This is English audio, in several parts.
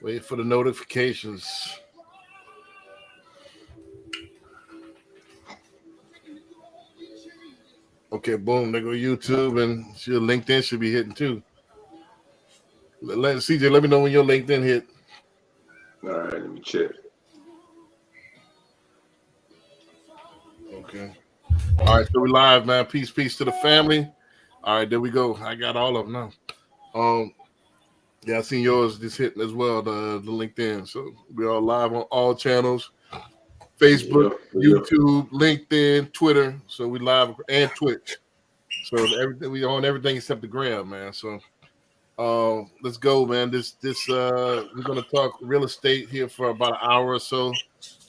Wait for the notifications. Okay, boom. There go YouTube, and your LinkedIn should be hitting too. Let CJ, let me know when your LinkedIn hit. All right, let me check. Okay. All right, so we live, man. Peace to the family. All right, there we go. I got all of them now. Yeah, I seen yours just hitting as well, the LinkedIn. So we're all live on all channels: Facebook, Yep. YouTube, LinkedIn, Twitter. So we live and Twitch. So everything we on everything except the gram, man. So let's go, man. This we're gonna talk real estate here for about an hour or so.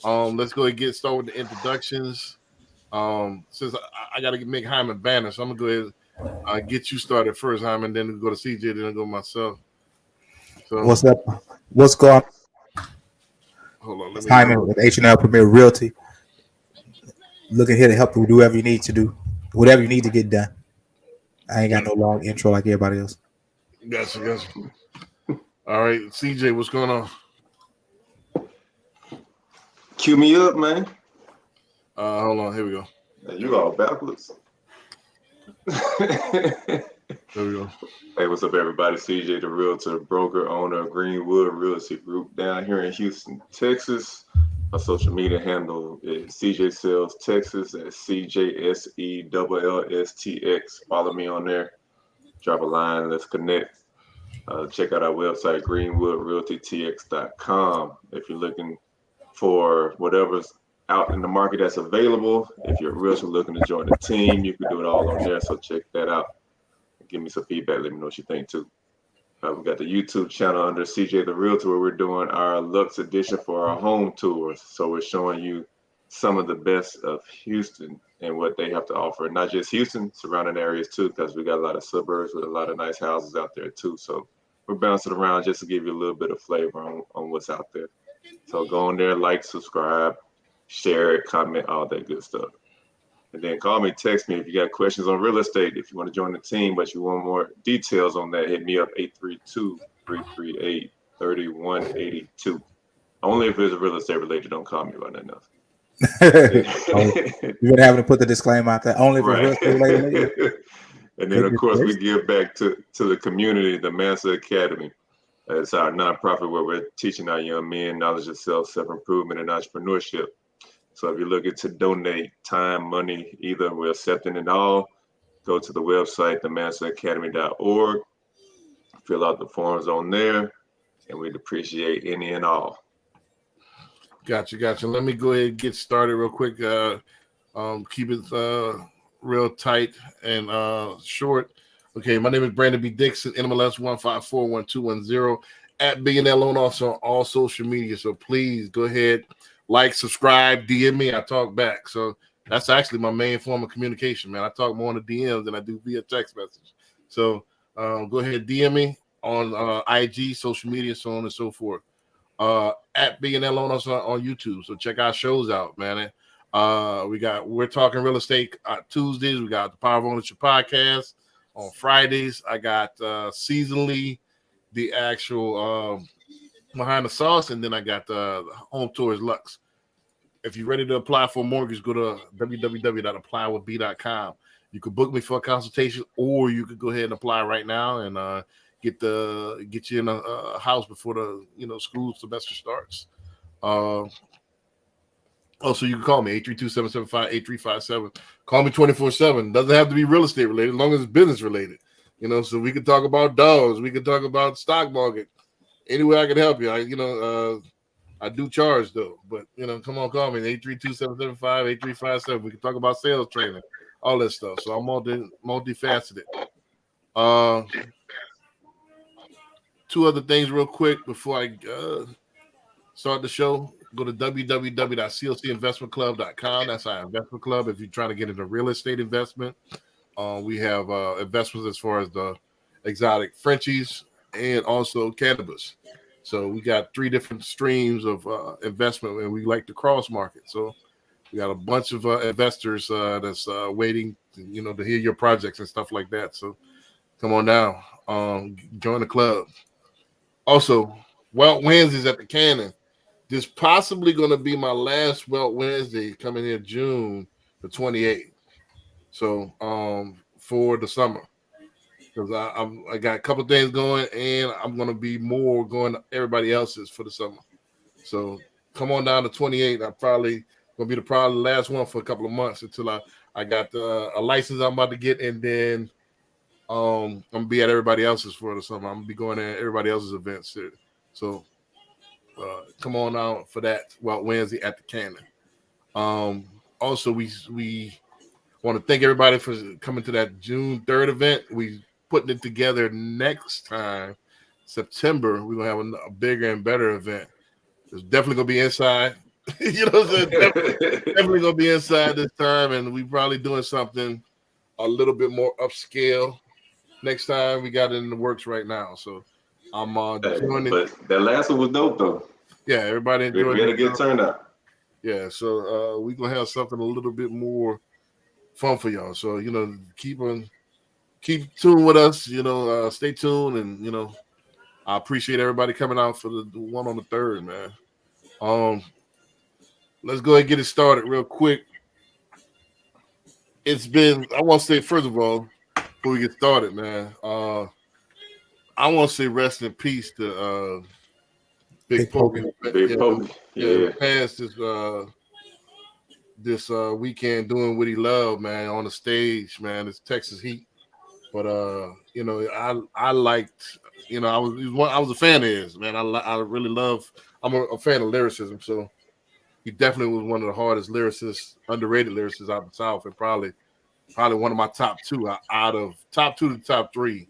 Let's go and get started with the introductions. Since I got to make Hyman banner, so I'm gonna go ahead and get you started first, Hyman. Then go to CJ, then I'll go myself. So What's up? What's going on? hold on, let It's me Hyman with H&L Premier Realty. Looking here to help you do whatever you need to do, whatever you need to get done. I ain't got no long intro like everybody else. Gotcha. All right, CJ, what's going on? Cue me up, man. Hold on, here we go. You all backwards. There we go. Hey, what's up, everybody? CJ, the realtor, broker, owner of Greenwood Real Estate Group down here in Houston, Texas. My social media handle is CJ Sales Texas at CJSELLSTX. Follow me on there. Drop a line. Let's connect. Check out our website, greenwoodrealtytx.com. If you're looking for whatever's out in the market that's available, if you're a realtor looking to join the team, you can do it all on there. So check that out. Give me some feedback. Let me know what you think too. We got the YouTube channel under CJ the Realtor, where we're doing our Lux edition for our home tours. So we're showing you some of the best of Houston and what they have to offer. Not just Houston, surrounding areas too, because we got a lot of suburbs with a lot of nice houses out there too. So we're bouncing around just to give you a little bit of flavor on what's out there. So go on there, like, subscribe, share it, comment, all that good stuff. And then call me, text me if you got questions on real estate. If you want to join the team, but you want more details on that, hit me up 832-338-3182. Only if it's real estate related. Don't call me about nothing else. You're gonna have to put the disclaimer out there. Only for real estate related. And then, of course, we give back to the community, the Mansa Academy. It's our nonprofit where we're teaching our young men knowledge of self-improvement and entrepreneurship. So if you're looking to donate time, money, either we're accepting it all, go to the website, themansaacademy.org, fill out the forms on there, and we'd appreciate any and all. Gotcha. Let me go ahead and get started real quick. Keep it real tight and short. Okay, my name is Brandon B. Dixon, NMLS 1541210, at Billionaire Loan Officer on all social media. So please go ahead, like, subscribe, DM me. I talk back. So that's actually my main form of communication, man. I talk more on the DMs than I do via text message. So go ahead, DM me on IG, social media, so on and so forth. At Billionaire Loan Officer on YouTube. So check our shows out, man. We're Talking Real Estate Tuesdays. We got the Power of Ownership podcast on Fridays. I got seasonally the actual Behind the Sauce, and then I got the Home Tours Lux. If you're ready to apply for a mortgage, go to www.applywithb.com. You could book me for a consultation, or you could go ahead and apply right now and get you in a house before the school semester starts. Also, you can call me 832-775-8357. Call me 24/7. Doesn't have to be real estate related, as long as it's business related. So we can talk about dogs. We can talk about stock market. Any way I can help you. I do charge though, but come on, call me 832-775-8357. We can talk about sales training, all that stuff. So I'm multifaceted. Two other things real quick before I start the show. Go to www.clcinvestmentclub.com. That's our investment club. If you're trying to get into real estate investment, we have investments as far as the exotic Frenchies and also cannabis. So we got 3 different streams of investment, and we like to cross market. So we got a bunch of investors that's waiting, to hear your projects and stuff like that. So come on down, join the club. Also, Welt Wednesdays at the Cannon. This possibly going to be my last Welt Wednesday coming in June the 28th. So for the summer, because I got a couple things going, and I'm going to be more going to everybody else's for the summer. So come on down to 28th. I probably going to be probably the last one for a couple of months until I got a license I'm about to get, and then I'm gonna be at everybody else's for the summer. I'm gonna be going to everybody else's events too. So come on out for that Wednesday at the Cannon. Also, we want to thank everybody for coming to that June 3rd event. We putting it together next time, September. We're gonna have a bigger and better event. It's definitely gonna be inside. You know what I'm saying? Definitely gonna be inside this time, and we probably doing something a little bit more upscale next time. We got it in the works right now, so I'm joining. But that last one was dope though. Yeah, everybody enjoyed. We had a good turnout. Yeah, so we're gonna have something a little bit more fun for y'all. So keep tuned with us. Stay tuned, and I appreciate everybody coming out for the one on the 3rd, man. Let's go ahead and get it started real quick. It's been, I want to say, first of all, before we get started, man, I want to say rest in peace to Big Pokey. Big Pokey. Yeah. Passed this weekend doing what he loved, man, on the stage, man. It's Texas Heat. But I liked, I was a fan of his, man. I really love. I'm a fan of lyricism, so he definitely was one of the hardest lyricists, underrated lyricists out of the South, and probably one of my top two to top three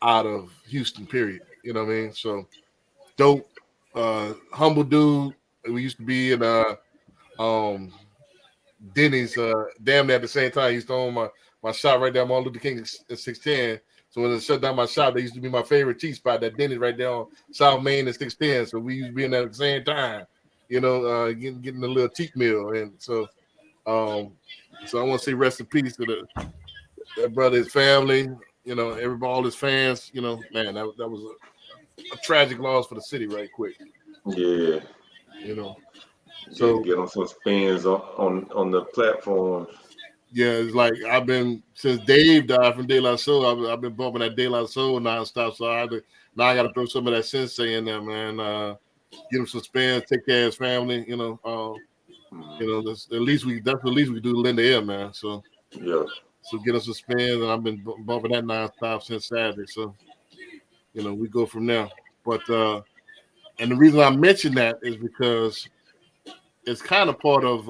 out of Houston, period. You know what I mean? So dope, humble dude. We used to be in Denny's damn near at the same time. He used to own my shop right there, Martin Luther King at 610. So when they shut down my shop, they used to be my favorite cheese spot, that Denny's right there on South Main at 610. So we used to be in there at the same time, getting a little cheap meal. And so I want to say rest in peace to that brother, his family, everybody, all his fans. Man, that was a tragic loss for the city right quick. Yeah. So get on some spins on the platform. Yeah, it's like I've been, since Dave died from De La Soul, I've been bumping that De La Soul nonstop. So now I got to throw some of that Sensei in there, man. Get him some spins, take care of his family. That's the least we do. Lend an ear, man. So yeah. So get us some spins, and I've been bumping that nonstop since Saturday. So we go from there. But and the reason I mention that is because it's kind of part of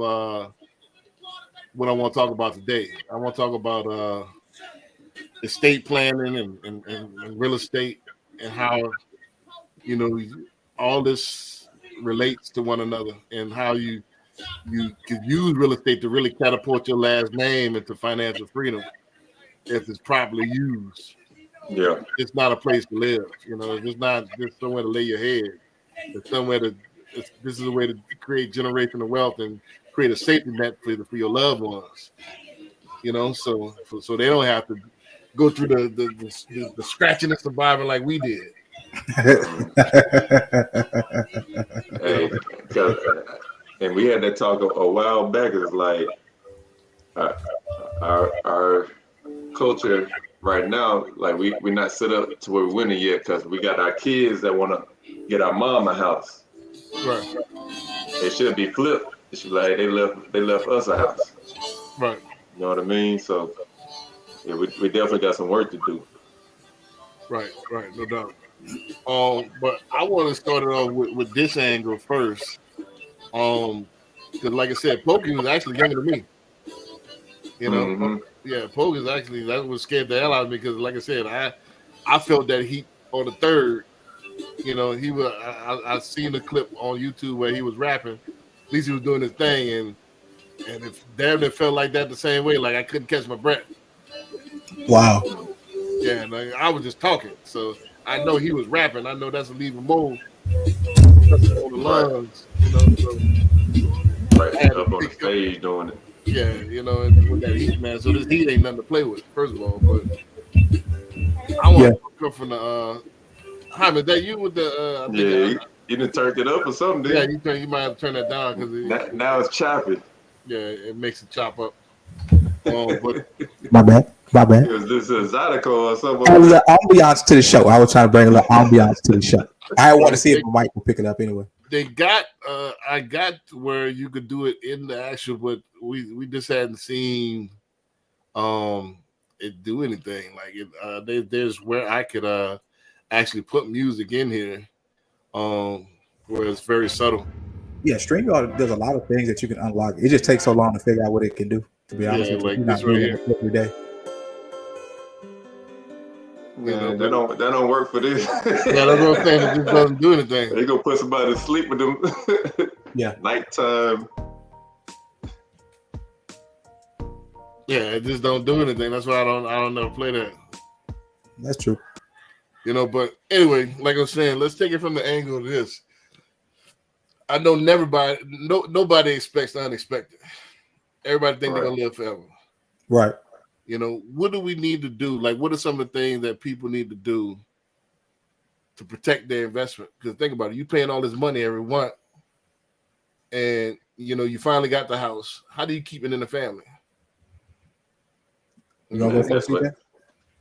what I want to talk about today. I want to talk about estate planning and real estate, and how all this relates to one another, and how you could use real estate to really catapult your last name into financial freedom if it's properly used. Yeah, it's not a place to live. It's not just somewhere to lay your head. It's somewhere this is a way to create generational wealth and create a safety net for your loved ones. So they don't have to go through the scratching and surviving like we did. Hey, and we had that talk a while back. It's like our culture right now, like we're not set up to where we're winning yet, because we got our kids that want to get our mom a house. Right. It should be flipped. It should be like they left us a house. Right. You know what I mean? So yeah, we definitely got some work to do. Right, no doubt. But I want to start it off with this angle first. Because like I said, Pokey was actually younger than me. Mm-hmm. Yeah, Pokey is actually, that was scared the hell out of me, because like I said, I felt that he on the 3rd. He was. I seen the clip on YouTube where he was rapping. At least he was doing his thing, and if damn it felt like that the same way, like I couldn't catch my breath. Wow. Yeah, and I was just talking, so I know he was rapping. I know that's a leaving mold on the lungs, So right up on the stage doing it. Yeah, and with that heat, man. So this heat ain't nothing to play with, first of all. But I want to come from Hi, but that you with the I think Yeah, you done turned it up or something, yeah, dude. you might have to turn that down because Now it's choppy. yeah, it makes it chop up. But My bad. My bad. It was this Zydeco or something Add a over little there. ambiance to the show. I was trying to bring a little ambiance to the show. I want to see if they, my mic will pick it up anyway. they got I got where you could do it in the actual, but we just hadn't seen it do anything like it. There's where I could actually put music in here, where it's very subtle. Yeah, StreamYard does a lot of things that you can unlock. It just takes so long to figure out what it can do. To be honest Yeah, with you, like you're this not right doing here. it every day. You know, Man, but that don't work for this. yeah, that's what I'm saying. It just doesn't do anything. They gonna put somebody to sleep with them. Yeah. Nighttime. Yeah, it just don't do anything. That's why I don't never play that. That's true. You know, but anyway, like I'm saying, let's take it from the angle of this. I know nobody expects the unexpected. Everybody think they're gonna live forever. Right. You know, what do we need to do? Like, what are some of the things that people need to do to protect their investment? Because think about it, you paying all this money every month, and you know, you finally got the house. How do you keep it in the family? You gonna go first, CJ?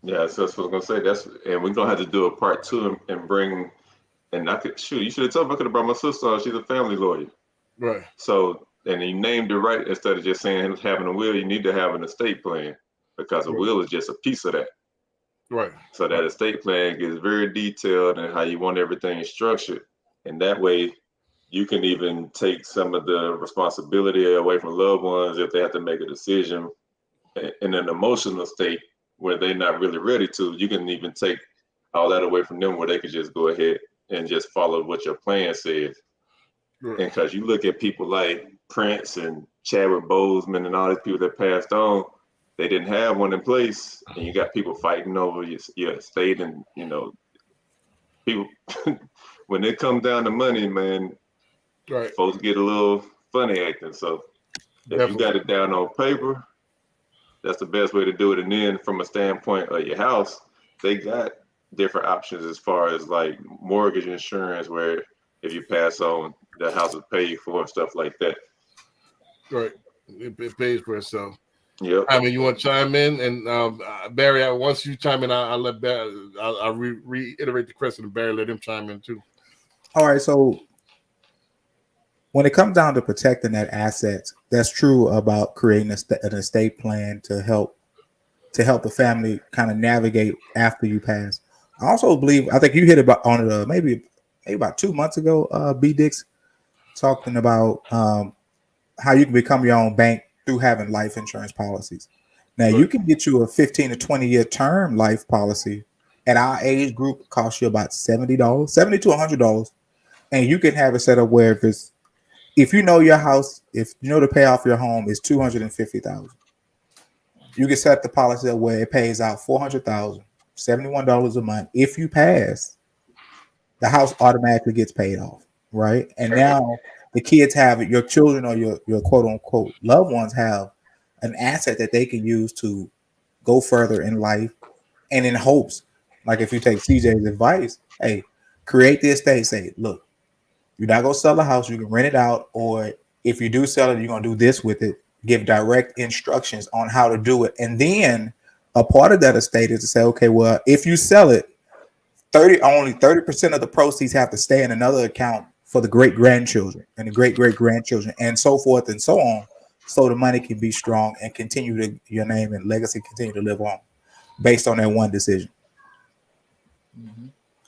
Yeah, so that's what I was gonna say. And we're gonna have to do a part two and bring. And I could shoot. You should have told me. I could have brought my sister on. She's a family lawyer. Right. So, and you named it right instead of just saying having a will. You need to have an estate plan because a will is just a piece of that. Right. So that estate plan is very detailed and how you want everything structured, and that way you can even take some of the responsibility away from loved ones if they have to make a decision in an emotional state where they're not really ready to. You can even take all that away from them where they could just go ahead and just follow what your plan says. Right. And because you look at people like Prince and Chadwick Boseman and all these people that passed on, they didn't have one in place, and you got people fighting over your estate, and you know, people when it comes down to money, man, Right. folks get a little funny acting. So if you got it down on paper, that's the best way to do it. And then from a standpoint of your house, they got different options as far as like mortgage insurance, where if you pass on, the house is paid for and stuff like that. Right. It pays for itself. Yep. I mean, you want to chime in, and Barry. Once you chime in, I'll let Barry. I'll reiterate the question, and Barry let him chime in too. All right. So when it comes down to protecting that asset, that's true about creating an estate plan to help the family kind of navigate after you pass. I also believe, I think you hit on it maybe about 2 months ago. B Dix talking about how you can become your own bank through having life insurance policies. Now you can get you a 15 to 20 year term life policy at our age group. It costs you about $70 to $100, and you can have it set up where if you know your house, if you know to pay off your home is $250,000, you can set the policy up where it pays out $400,000, $71 a month. If you pass, the house automatically gets paid off, right? And now the kids have it, your children or your quote unquote loved ones have an asset that they can use to go further in life, and in hopes, like if you take CJ's advice, hey, create the estate. Say, look, you're not gonna sell the house, you can rent it out, or if you do sell it, you're gonna do this with it. Give direct instructions on how to do it, and then a part of that estate is to say, okay, well, if you sell it, only 30% of the proceeds have to stay in another account for the great grandchildren and the great great grandchildren, and so forth and so on, so the money can be strong and continue to your name and legacy continue to live on, based on that one decision.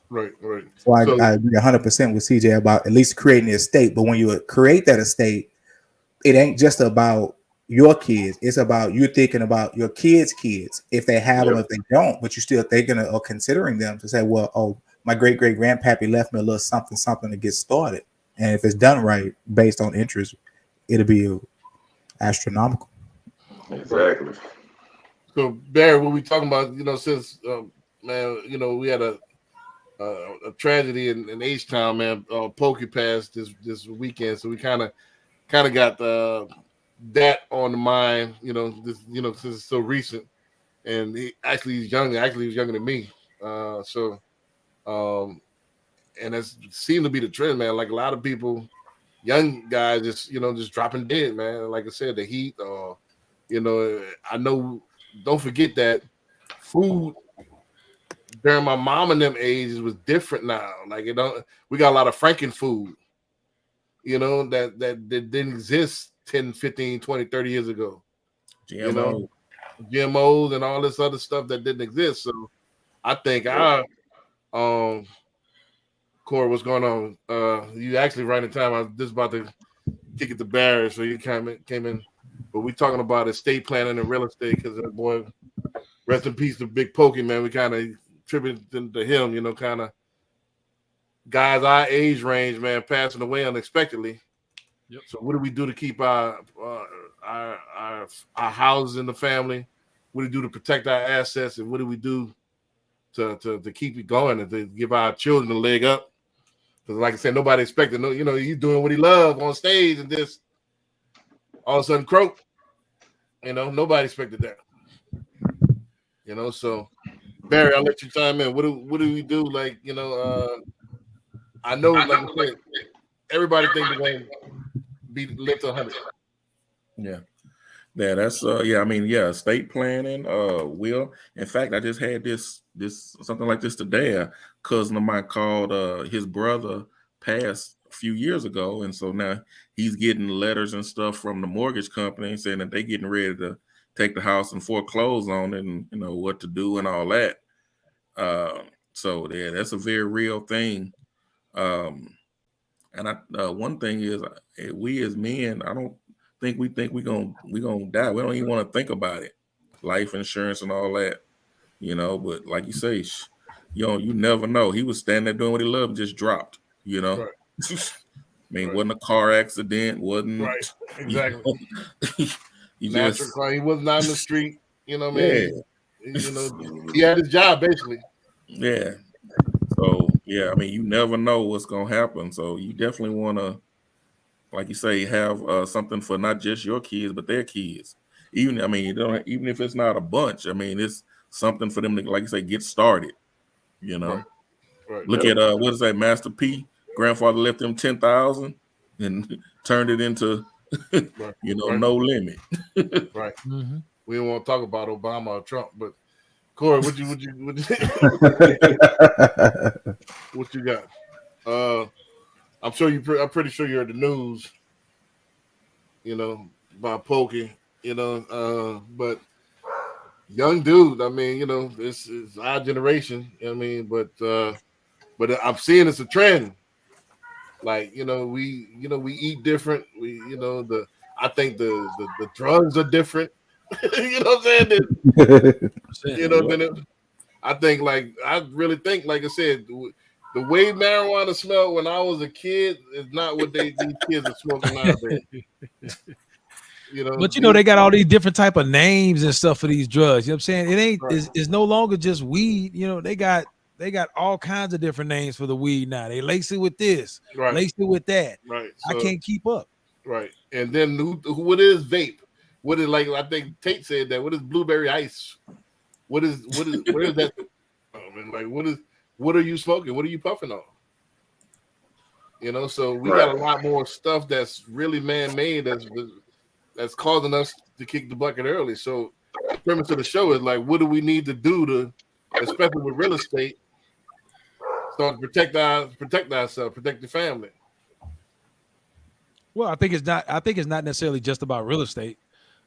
Right. So I agree 100% with CJ about at least creating the estate. But when you create that estate, it ain't just about your kids. It's about you thinking about your kids' kids, if they have them, if they don't. But you still thinking or considering them to say, well, oh, my great great grandpappy left me a little something to get started. And if it's done right, based on interest, it'll be astronomical. Exactly. So Barry, what we talking about? You know, since man, you know, we had a tragedy in H-Town, man. Pokey passed this weekend, so we kind of got that on the mind. You know, since it's so recent, and he's younger. Actually, he was younger than me. So and that's seemed to be the trend, man. Like a lot of people, young guys, just dropping dead, man. Like I said, the heat, I know. Don't forget that food during my mom and them ages was different now. Like we got a lot of Franken food, that didn't exist 10, 15, 20, 30 years ago. GMOs and all this other stuff that didn't exist. So I think Corey, what's going on? You actually right in time. I was just about to kick it to Barry, so you came in. But we talking about estate planning and real estate because that boy, rest in peace to Big Pokey, man. We kind of tributed to him, kind of guys our age range, man, passing away unexpectedly. Yep. So what do we do to keep our houses in the family? What do we do to protect our assets, and what do we do to keep it going and to give our children a leg up? Because, like I said, nobody expected. He's doing what he loves on stage, and just all of a sudden croak. Nobody expected that. So Barry, I'll let you chime in. What do we do? Like, I know, like I said, everybody thinks they're going to live to 100. Yeah. Yeah, that's estate planning. Will, in fact, I just had this something like this today. A cousin of mine called, his brother passed a few years ago, and so now he's getting letters and stuff from the mortgage company saying that they're getting ready to take the house and foreclose on it, and what to do and all that. So yeah, that's a very real thing. And one thing is, we as men, I don't think we gonna die. We don't even want to think about it, life insurance and all that, But like you say, you never know. He was standing there doing what he loved, and just dropped. Right. Wasn't a car accident, wasn't right. Exactly. He was not in the street. You know what I mean? Yeah. He had his job basically. Yeah. So yeah, you never know what's gonna happen. So you definitely want to, like you say, have something for not just your kids but their kids. Even even if it's not a bunch, it's something for them to, like you say, get started. Right. Look at what is that, Master P? Grandfather left them 10,000 and turned it into right. No limit. Right. Mm-hmm. We don't want to talk about Obama or Trump, but Corey, what you what you got? I'm pretty sure you heard the news, about Pokey, but young dude, this is our generation, but I'm seeing it's a trend. Like, we eat different. I think the drugs are different. You know what I'm saying? I really think, like I said, the way marijuana smelled when I was a kid is not what these kids are smoking nowadays. But they got all these different type of names and stuff for these drugs. You know what I'm saying? It ain't right. It's no longer just weed. They got all kinds of different names for the weed now. They lace it with this, right. Lace it with that. Right. So, I can't keep up. Right. And then what is vape? What is, like, I think Tate said that. What is blueberry ice? What is that? What are you smoking? What are you puffing on? So we got a lot more stuff that's really man-made that's causing us to kick the bucket early. So the premise of the show is like, what do we need to do to, especially with real estate, start to protect ourselves, protect the family? Well, I think it's not necessarily just about real estate.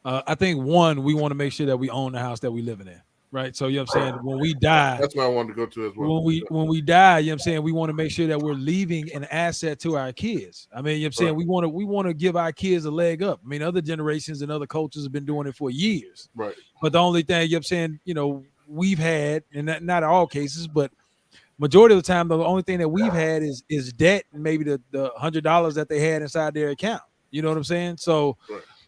I think one, we want to make sure that we own the house that we living in, right? So I'm saying, when we die, that's what I wanted to go to as well. When we die, I'm saying, we want to make sure that we're leaving an asset to our kids. I'm saying, right. we want to give our kids a leg up. Other generations and other cultures have been doing it for years, right? But the only thing I'm saying, we've had, and not all cases, but majority of the time, the only thing that we've had is debt, and maybe the $100 that they had inside their account. You know what I'm saying? So,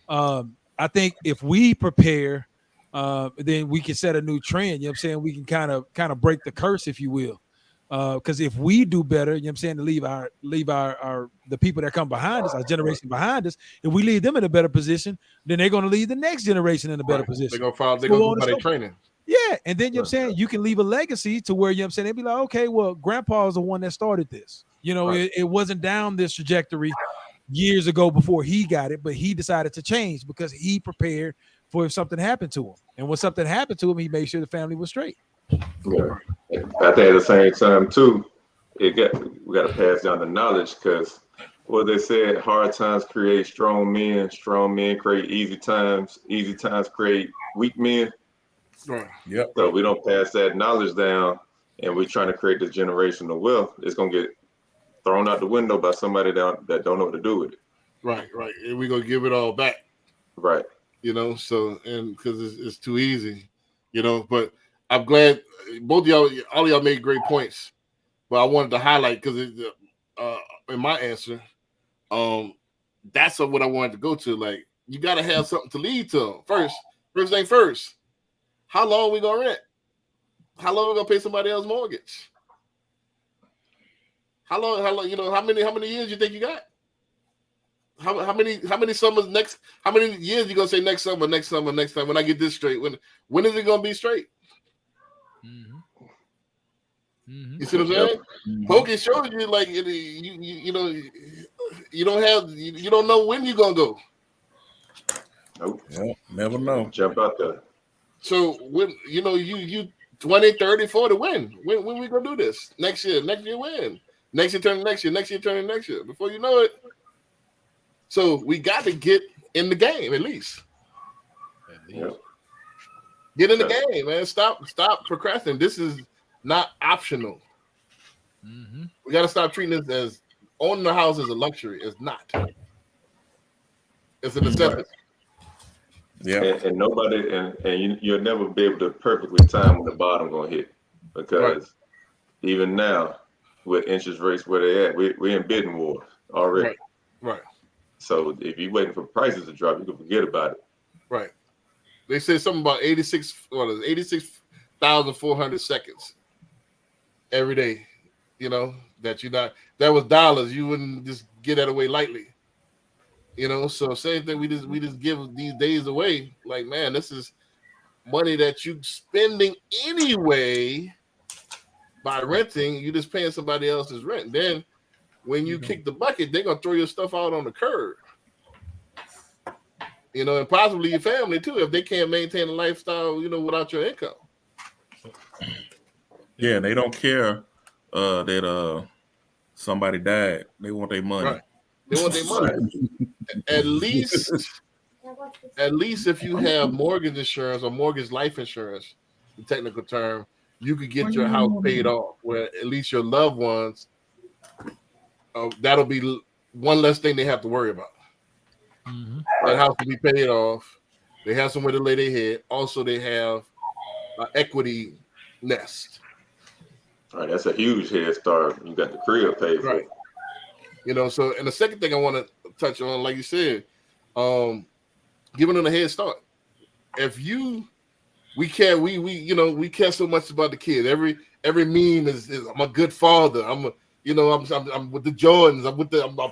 right. I think if we prepare, then we can set a new trend. You know what I'm saying? We can kind of break the curse, if you will. Because if we do better, you know what I'm saying, to leave our the people that come behind us, our generation behind us, if we leave them in a better position, then they're going to lead the next generation in a better position. They're going to do by their training. Yeah, and then you know what I'm saying, you can leave a legacy to where you know what I'm saying, they'd be like, okay, well, grandpa's the one that started this. You know, Right. it wasn't down this trajectory years ago before he got it, but he decided to change because he prepared for if something happened to him. And when something happened to him, he made sure the family was straight. Yeah. I think at the same time too, we got to pass down the knowledge, because what they said, hard times create strong men create easy times create weak men. Right. Yep. So we don't pass that knowledge down, and we're trying to create this generational wealth. It's gonna get thrown out the window by somebody that don't know what to do with it. Right. And we're gonna give it all back. Right. You know, so and because it's too easy, you know. But I'm glad both of y'all, all of y'all made great points. But I wanted to highlight because in my answer, that's what I wanted to go to. Like, you got to have something to lead to them. First thing first. How long we gonna rent? How long we gonna pay somebody else's mortgage? How long? You know, how many years you think you got? How many summers next? How many years you gonna say next summer? When I get this straight, when is it gonna be straight? You see what I'm saying? Pokey shows you like you know, you don't know when you're gonna go. Nope. Yep. Never know. Jump out there. So when you know you 20, 30, 40, when we gonna do this? Next year when? Next year turning next year. Before you know it. So we got to get in the game at least. Yep. Get in the game, man. Stop procrastinating. This is not optional. We got to stop treating this as owning the house as a luxury. It's not. It's a necessity. Yeah. And nobody, and you'll never be able to perfectly time when the bottom gonna hit, because even now with interest rates where they at, we're in bidding war already. Right. So if you're waiting for prices to drop, you can forget about it. Right. They said something about 86,400 seconds every day. You know, that that was dollars. You wouldn't just get that away lightly. You know, so same thing. We just give these days away. Like, man, this is money that you spending anyway by renting. You just paying somebody else's rent. Then when you kick the bucket, they're gonna throw your stuff out on the curb. You know, and possibly your family too, if they can't maintain a lifestyle, you know, without your income. Yeah, they don't care that somebody died. They want their money. Right. They want their money. At least if you have mortgage insurance or mortgage life insurance, the technical term, you could get your house paid off, where at least your loved ones, that'll be one less thing they have to worry about. That house will be paid off. They have somewhere to lay their head. Also, they have an equity nest. All right, that's a huge head start. You got the crib paid for. Right. You know, so, and the second thing I want to touch on, like you said, giving them a head start. If we care so much about the kid. Every meme is I'm a good father. I'm with the Jordans. I'm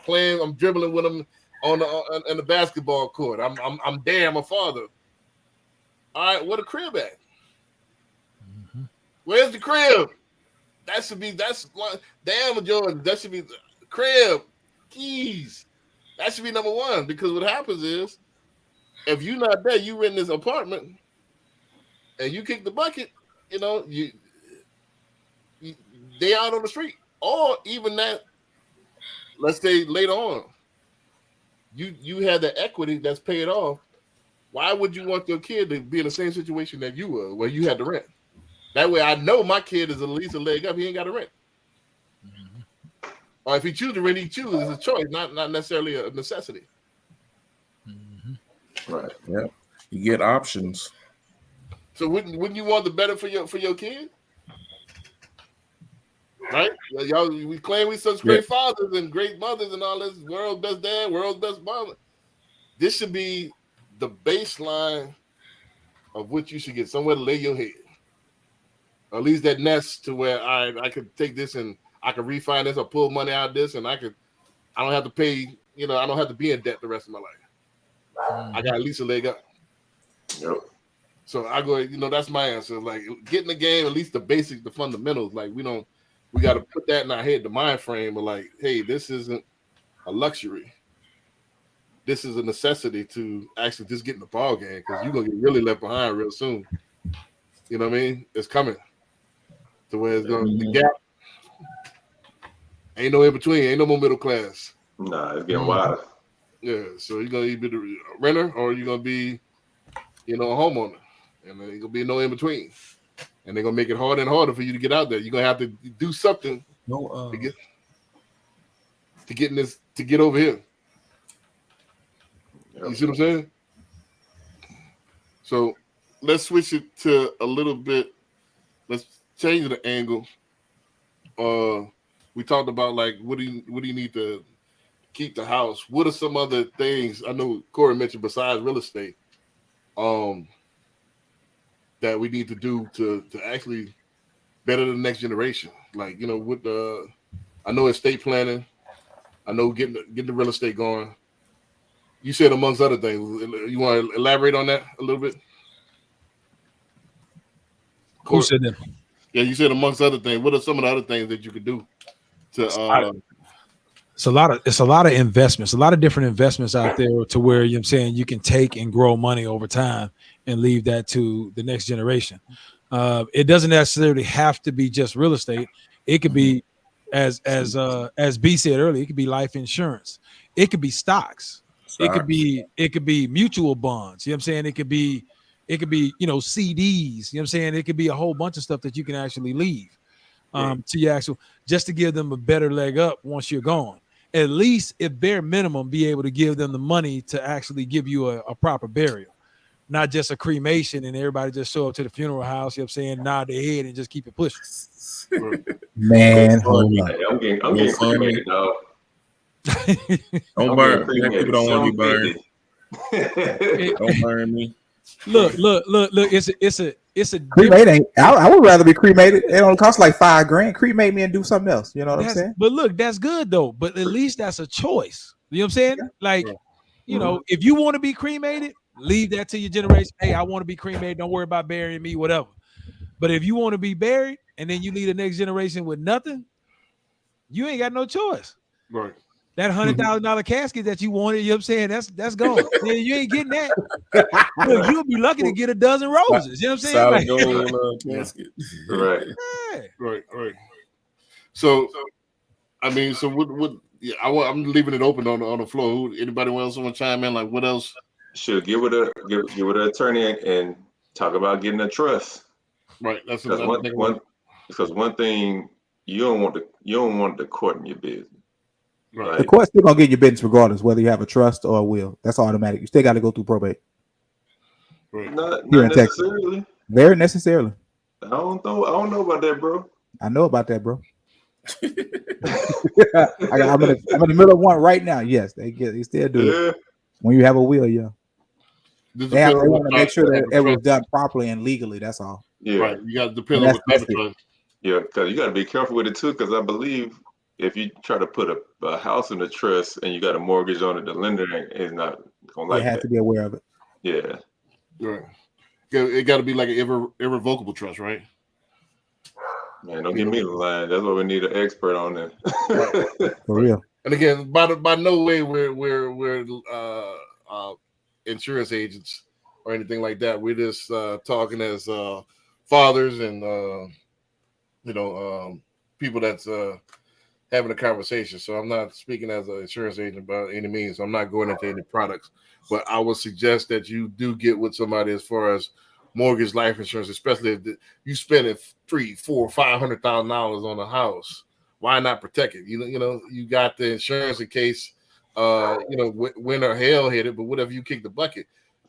playing. I'm dribbling with them on the basketball court. I'm there. I'm a father. All right, where the crib at? Where's the crib? That's damn Jordan. That should be the crib, keys. That should be number one, because what happens is, if you're not there, you rent this apartment, and you kick the bucket, you know, they out on the street. Or even that, let's say later on, you had the equity that's paid off. Why would you want your kid to be in the same situation that you were, where you had to rent? That way I know my kid is at least a leg up. He ain't got to rent. Or if he chooses to rent, he chooses. It's a choice, not necessarily a necessity. Right. Yeah. You get options. So wouldn't you want the better for your kid? Right? Y'all, we claim we such great fathers and great mothers and all this, world's best dad, world's best mother. This should be the baseline of what you should get, somewhere to lay your head. Or at least that nest to where I could take this and I could refinance or pull money out of this, and I don't have to pay, I don't have to be in debt the rest of my life. I got at least a leg up. Yep. So I go, that's my answer. Like, get in the game, at least the basics, the fundamentals. Like, we got to put that in our head, the mind frame of like, hey, this isn't a luxury. This is a necessity to actually just get in the ball game, because you're gonna get really left behind real soon. You know what I mean? It's coming to where it's going the gap. Ain't no in between. Ain't no more middle class. Nah, it's getting wild. Yeah, so you're gonna either be a renter or you're gonna be, a homeowner, and there ain't gonna be no in between. And they're gonna make it harder and harder for you to get out there. You're gonna have to do something to get over here. You see what I'm saying? So let's switch it to a little bit. Let's change the angle. We talked about like what do you need to keep the house? What are some other things? I know Corey mentioned besides real estate, that we need to do to actually better the next generation. Like, with I know estate planning, I know getting the real estate going. You said amongst other things. You want to elaborate on that a little bit? Who said that? Yeah, you said amongst other things. What are some of the other things that you could do to? It's a lot of investments, a lot of different investments out there to where you can take and grow money over time and leave that to the next generation. It doesn't necessarily have to be just real estate. It could be, as B said earlier, it could be life insurance. It could be stocks. It could be mutual bonds. You know what I'm saying? It could be, CDs. You know what I'm saying? It could be a whole bunch of stuff that you can actually leave to your actual, just to give them a better leg up once you're gone. At least, at bare minimum, be able to give them the money to actually give you a proper burial, not just a cremation and everybody just show up to the funeral house. You know what I'm saying? Nod their head and just keep it pushing. Man, hold on. Hey, I'm getting cremated, dog. Don't burn. People don't want to be burned. Don't burn me. Look. It's a Cremate ain't. I would rather be cremated. It only costs like $5,000. Cremate me and do something else. You know what I'm saying? But look, that's good though. But at least that's a choice. You know what I'm saying? Like, if you want to be cremated, leave that to your generation. Hey, I want to be cremated. Don't worry about burying me, whatever. But if you want to be buried and then you leave the next generation with nothing, you ain't got no choice. Right. That $100,000 casket that you wanted, you know what I'm saying? That's gone. You ain't getting that. Look, you'll be lucky to get a dozen roses. You know what I'm saying? Solid gold casket. Right. Right. So, I mean, so what? Yeah, I'm leaving it open on the floor. Anybody else want to chime in? Like, what else? Sure, give it an attorney and talk about getting a trust. Right. That's because one thing you don't want the court in your business. Right. The court's still gonna get your business regardless whether you have a trust or a will. That's automatic. You still got to go through probate. Right. Not necessarily. Very necessarily. I don't know about that, bro. I know about that, bro. I'm in the middle of one right now. Yes, they still do it. When you have a will, yeah. They want to make sure that it was done properly and legally. That's all. Yeah. Right. You got to depend on what type of trust. Yeah, because you got to be careful with it too. Because I believe if you try to put a house in the trust and you got a mortgage on it, the lender is not gonna like that. You have to be aware of it. Yeah. Right. It got to be like an irrevocable trust, right? Man, don't get me the line. That's what we need an expert on there. For real. And again, by no way we're insurance agents or anything like that. We're just talking as fathers and people that's having a conversation. So I'm not speaking as an insurance agent by any means. I'm not going into any products, but I would suggest that you do get with somebody as far as mortgage, life insurance, especially if you spending $300,000, $400,000, $500,000 on a house. Why not protect it? You got the insurance in case wind or hail hit it, but whatever, you kick the bucket.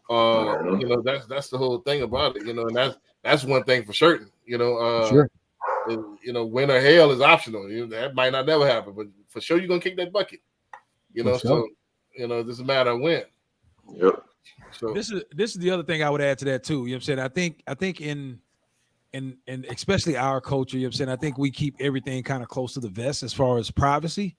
That's the whole thing about it. And that's one thing for certain. Sure. Wind or hail is optional. That might not never happen, but for sure you're gonna kick that bucket. So this is a matter of when. Yep. So this is the other thing I would add to that too. You know what I'm saying? I think in especially our culture, you know what I'm saying, I think we keep everything kind of close to the vest as far as privacy.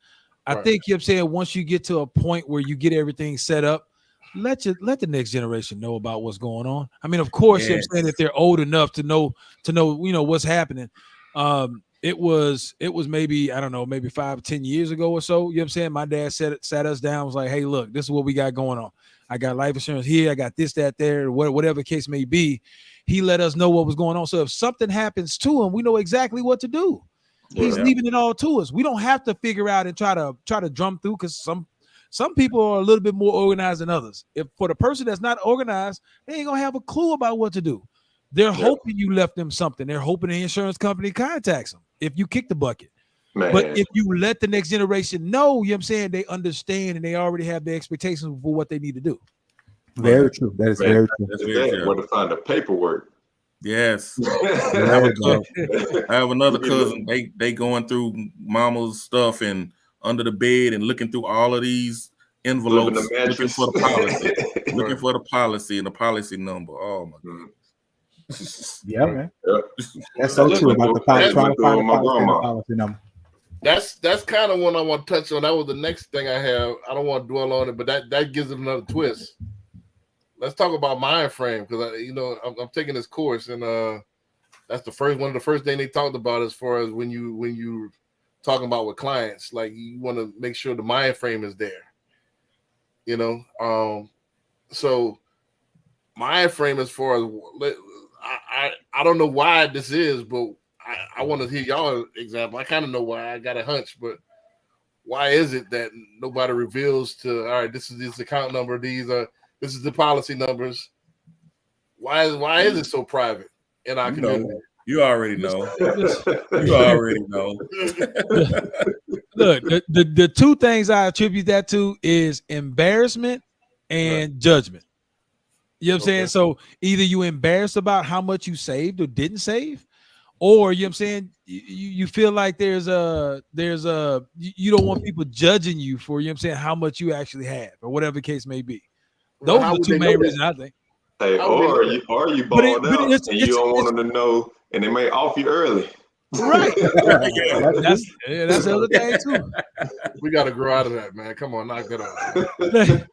I think, you know what I'm saying, once you get to a point where you get everything set up, let the next generation know about what's going on. I mean, of course, I'm saying that they're old enough to know what's happening. It was maybe, I don't know, maybe 5 or 10 years ago or so. You know what I'm saying? My dad sat us down, was like, hey, look, this is what we got going on. I got life insurance here, I got this, that, there, whatever the case may be. He let us know what was going on. So if something happens to him, we know exactly what to do. He's leaving it all to us. We don't have to figure out and try to drum through, because some people are a little bit more organized than others. If for the person that's not organized, they ain't gonna have a clue about what to do. They're hoping you left them something. They're hoping the insurance company contacts them if you kick the bucket. Man. But if you let the next generation know, you know what I'm saying, they understand and they already have the expectations for what they need to do. Very true. That is very true. That's very true. Where to find the paperwork. Yes. Very true. I have another cousin. They going through mama's stuff and under the bed and looking through all of these envelopes, looking for the policy, looking for the policy and the policy number. Oh my God. Yeah, man. Yep. That's so true about the policy. Trying to find the my policy and the grandma. policy number. That's kind of what I want to touch on. That was the next thing I have. I don't want to dwell on it, but that gives it another twist. Let's talk about mind frame, because I'm taking this course, and that's one of the first thing they talked about as far as when you talking about with clients, like you want to make sure the mind frame is there. So mind frame as far as I don't know why this is, but I want to hear y'all example. I kind of know why. I got a hunch, but why is it that nobody reveals to, all right, this is this account number, this is the policy numbers. Why is it so private in our community? You already know. You already know. Look, the two things I attribute that to is embarrassment and judgment. You know what I'm saying? So either you embarrassed about how much you saved or didn't save, or you know what I'm saying, you feel like there's a you don't want people judging you for, you know what I'm saying, how much you actually have or whatever the case may be. Those are the two main reasons, I think. Hey, or you balled out and you don't want them to know, and they may off you early. Right. That's the other thing too. We got to grow out of that, man. Come on, knock that out.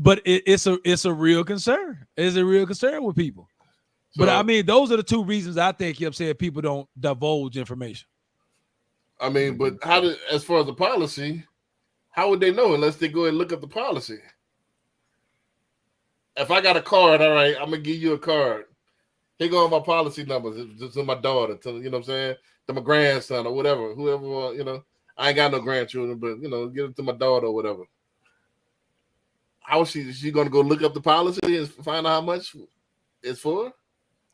But it's a real concern. It's a real concern with people. But I mean, those are the two reasons I think, you know what I'm saying, people don't divulge information. I mean, but as far as the policy, how would they know unless they go and look up the policy? If I got a card, all right, I'm gonna give you a card. Here go my policy numbers. It's to my daughter, to, you know what I'm saying, to my grandson or whatever, whoever, I ain't got no grandchildren, but give it to my daughter or whatever. How is she gonna go look up the policy and find out how much it's for?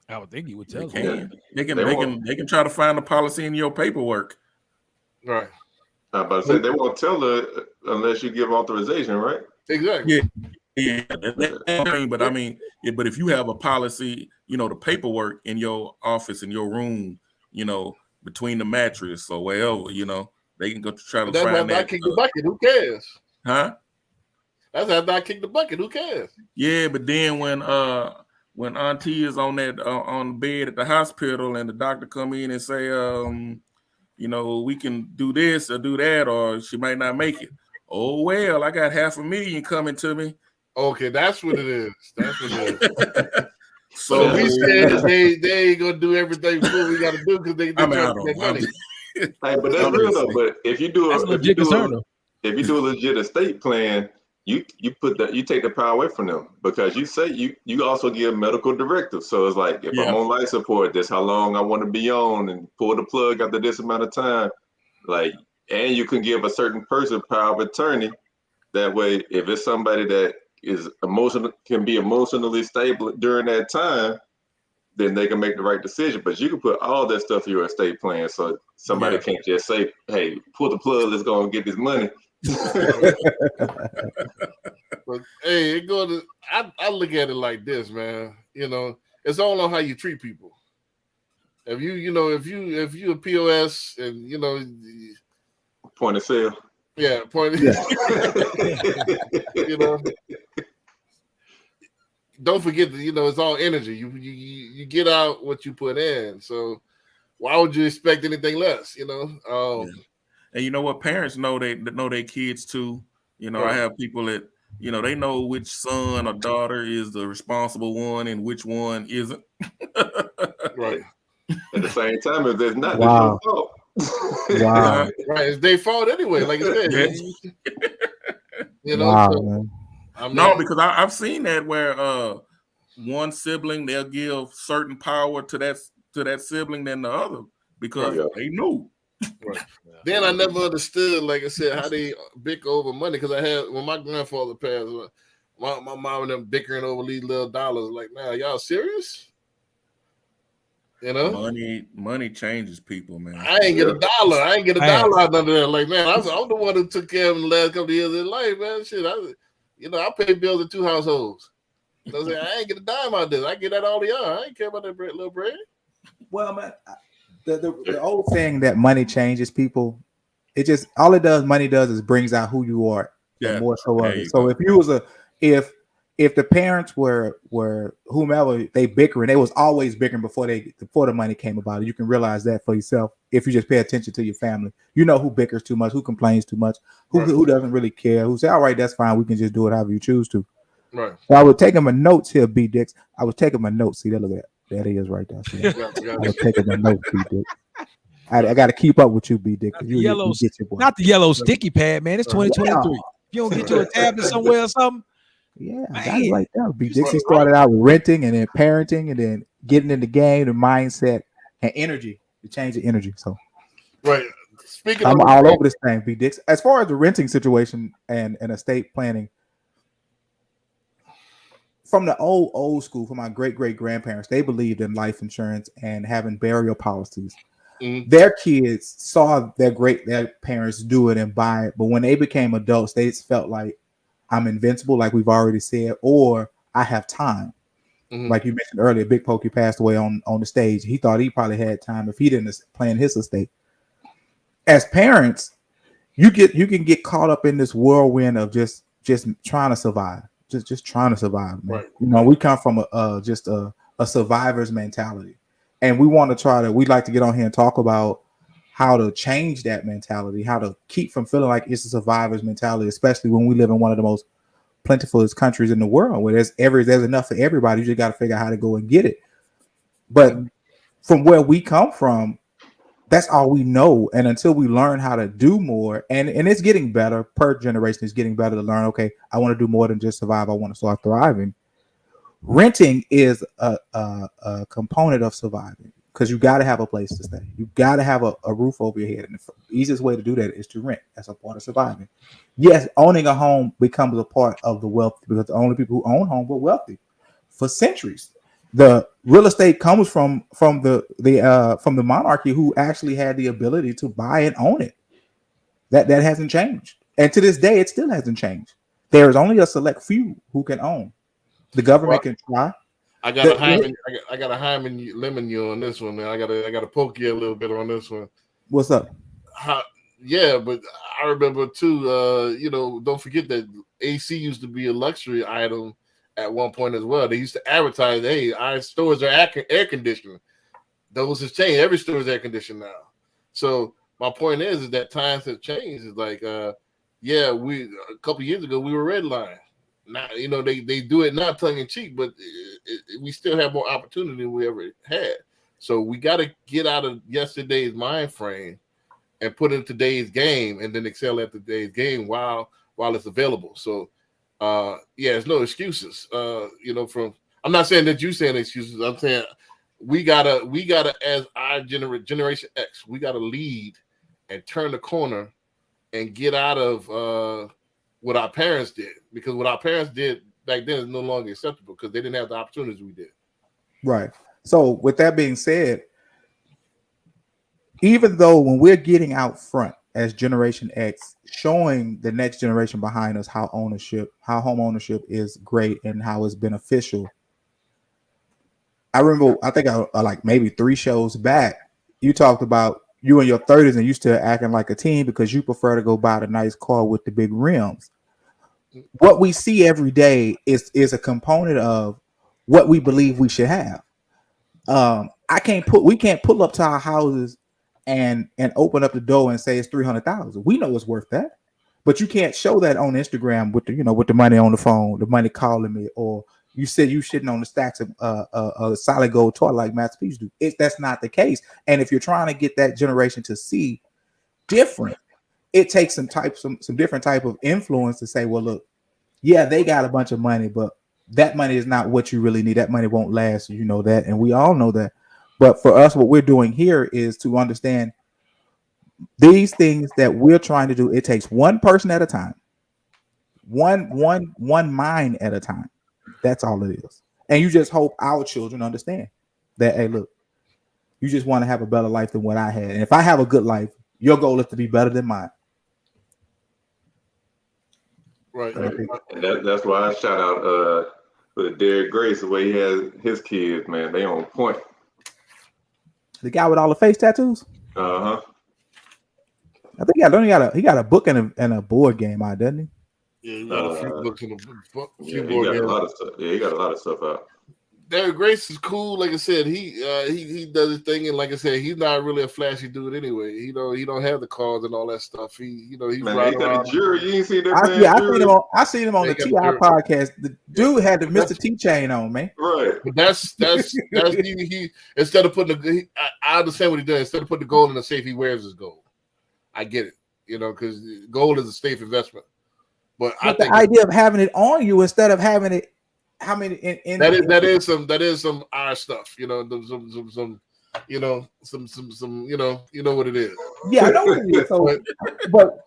I would think you would tell them. They can try to find the policy in your paperwork. Right. I'm about to say they won't tell her unless you give authorization, right? Exactly. Yeah. But I mean, but if you have a policy, the paperwork in your office, in your room, between the mattress or wherever, they can go try to find that. I kick the bucket. Who cares? Huh? That's after I kick the bucket. Who cares? Yeah, but then when Auntie is on the bed at the hospital and the doctor come in and say, we can do this or do that, or she might not make it. Oh well, I got $500,000 coming to me. Okay, that's what it is. That's what it is. So we said they ain't gonna do everything we got to do because they trying to get money. Hey, but that's real though. But if you do a legit estate plan, you take the power away from them, because you say you also give medical directives. So it's like, if I'm on life support, this how long I want to be on, and pull the plug after this amount of time. Like, and you can give a certain person power of attorney. That way, if it's somebody that can be emotionally stable during that time, then they can make the right decision. But you can put all that stuff in your estate plan, so somebody can't just say, "Hey, pull the plug, let's go and get this money." But hey, I look at it like this, man. It's all on how you treat people. If you a POS and point of sale. Yeah, don't forget that it's all energy. You get out what you put in. So why would you expect anything less? And you know what? Parents know their kids too. I have people that You know, they know which son or daughter is the responsible one and which one isn't. Right. At the same time, if there's not, Wow. there's your fault. Wow. Right. It's their fault anyway. Like I said, Yeah. you know. Wow, So, man. I mean, No, because I've seen that where one sibling they'll give certain power to that sibling than the other because Yeah. they knew. right. Then I never understood, like I said, how they bicker over money. Because I had when my grandfather passed, my mom and them bickering over these little dollars. Like, man, y'all serious? You know, Money changes people, man. I ain't get a dollar. I ain't get a Man. dollar out of there. Like, man, I'm the one who took care of him the last couple of years of his life, man. Shit, I pay bills in 2 households. You know what I'm saying? I ain't get a dime out of this. I get that all to y'all. I ain't care about that little bread. Well, man, the old saying that money changes people, it just all it does, money does is brings out who you are. Yeah. And more so of There it. you So go. if you was if the parents were whomever, they bickering, they was always bickering before the money came about. You can realize that for yourself if you just pay attention to your family. You know who bickers too much, who complains too much, who doesn't really care, who say, all right, that's fine, we can just do it however you choose to. Right. So I would take my notes here, B Dix. I was taking my notes. See that? Look at that. There it is right there. See that? I was taking my notes, B Dix. I got to keep up with you, B Dix. Not the yellow, get your boy. not the yellow sticky pad, man. It's Yeah. 2023. If you don't get you a tablet somewhere or something, Yeah, Man. that's right there. B Dix. He started out with renting and then parenting and then getting in the game, the mindset and energy to change the energy. So Right. Speaking I'm of all over this thing, B Dix. As far as the renting situation and estate planning, from the old school, from my great grandparents, they believed in life insurance and having burial policies. Mhm. Their kids saw their parents do it and buy it, but when they became adults, they felt like I'm invincible, like we've already said, or I have time. Mhm. Like you mentioned earlier, Big Pokey passed away on the stage. He thought he probably had time if he didn't plan his estate. As parents, you can get caught up in this whirlwind of just trying to survive, just trying to survive, man. Right. You know, we come from a survivor's mentality, and we want to we'd like to get on here and talk about how to change that mentality, how to keep from feeling like it's a survivor's mentality, especially when we live in one of the most plentiful countries in the world where there's enough for everybody. You just got to figure out how to go and get it. But from where we come from, that's all we know. And until we learn how to do more, and it's getting better per generation, it's getting better to learn, okay, I want to do more than just survive. I want to start thriving. Renting is a component of surviving because you got to have a place to stay. You got to have a roof over your head. And the easiest way to do that is to rent. That's a part of surviving. Yes, owning a home becomes a part of the wealth because the only people who own homes were wealthy for centuries. The real estate comes from the monarchy who actually had the ability to buy and own it. That hasn't changed, and to this day, it still hasn't changed. There is only a select few who can own. The government can try. I got a Hyman lemon you on this one, man. I got to poke you a little bit on this one. What's up? Yeah, but I remember too. Don't forget that AC used to be a luxury item at one point as well. They used to advertise, "Hey, our stores are air conditioning." Those has changed. Every store is air conditioned now. So my point is that times have changed. It's like, a couple of years ago we were redlined. Now, they do it not tongue in cheek, but we still have more opportunity than we ever had. So we got to get out of yesterday's mind frame and put in today's game, and then excel at today's game while it's available. So, there's no excuses. I'm not saying that you saying excuses. I'm saying we gotta as our generation X, we gotta lead and turn the corner and get out of what our parents did, because what our parents did back then is no longer acceptable because they didn't have the opportunities we did. Right. So with that being said, even though when we're getting out front as Generation X, showing the next generation behind us how home ownership is great and how it's beneficial. I remember, I think like maybe 3 shows back, you talked about you in your 30s and you still acting like a teen because you prefer to go buy the nice car with the big rims. What we see every day is a component of what we believe we should have. We can't pull up to our houses and open up the door and say it's $300,000. We know it's worth that. But you can't show that on Instagram with the money on the phone, the money calling me, or you said you shitting on the stacks of solid gold toy like Master P's do. That's not the case. And if you're trying to get that generation to see different, it takes some different type of influence to say, well, look, yeah, they got a bunch of money, but that money is not what you really need. That money won't last. You know that, and we all know that. But for us, what we're doing here is to understand these things that we're trying to do. It takes one person at a time, one mind at a time. That's all it is. And you just hope our children understand that, hey, look, you just want to have a better life than what I had. And if I have a good life, your goal is to be better than mine. Right. And that's why I shout out for Derek Grace, the way he has his kids, man. They on point. The guy with all the face tattoos. Uh-huh. I think he got a book and a board game out, doesn't he? Yeah, he got a few books in the Yeah, he got a lot of stuff. Yeah, he got a lot of stuff out. Derek Grace is cool. Like I said, he does his thing, and like I said, he's not really a flashy dude anyway. He don't have the cars and all that stuff. He's Man, right he got around. a jury. You ain't seen that man? I seen him on the TI podcast. The dude had the Mr. T chain on, man. Right. But that's he instead of putting I understand what he does. Instead of putting the gold in the safe, he wears his gold. I get it, because gold is a safe investment. But I think the idea of having it on you instead of having it. How many that is some our stuff, some you know what it is. Yeah, I know what it is. So, but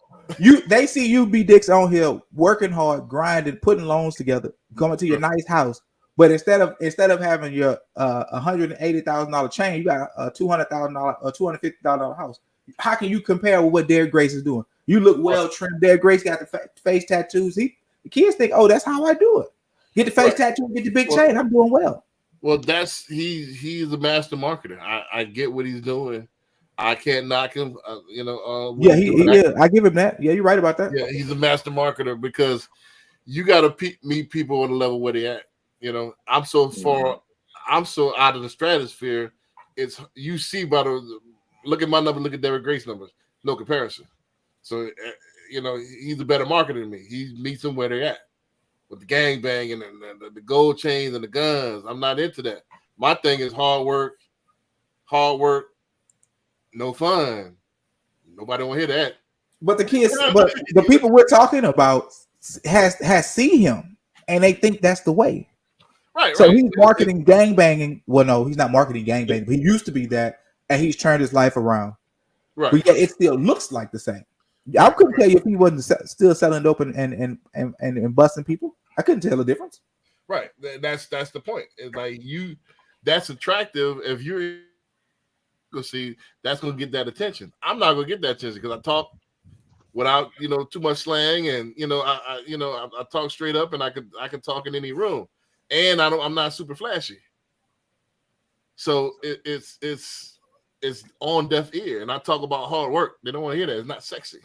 they see you, B Dix, on here working hard, grinding, putting loans together, going to your nice house. But instead of having your $180,000 chain, you got a $200,000 or $250,000 house. How can you compare with what Derek Grace is doing? You look well trimmed. Derek Grace got the face tattoos. The kids think, oh, that's how I do it. Get the face tattoo, get the big chain. I'm doing well. Well, he's a master marketer. I get what he's doing. I can't knock him. Yeah, I give him that. Yeah, you're right about that. Yeah, he's a master marketer because you got to meet people on the level where they at. I'm so far, I'm so out of the stratosphere. It's you see by the look at my number, look at Derek Grace numbers, no comparison. So he's a better marketer than me. He meets them where they're at. With the gangbang and the gold chains and the guns. I'm not into that. My thing is hard work, no fun. Nobody want to hear that. But the people we're talking about has seen him and they think that's the way. Right. So he's marketing gangbanging. Well, no, he's not marketing gangbanging. He used to be that, and he's turned his life around. Right. But yet it still looks like the same. I couldn't tell you if he wasn't still selling dope and busting people. I couldn't tell the difference. Right. That's the point. It's like that's attractive if you're gonna see that's gonna get that attention. I'm not gonna get that attention because I talk without too much slang and I talk straight up and I can talk in any room and I'm not super flashy. So it's on deaf ear and I talk about hard work. They don't want to hear that. It's not sexy.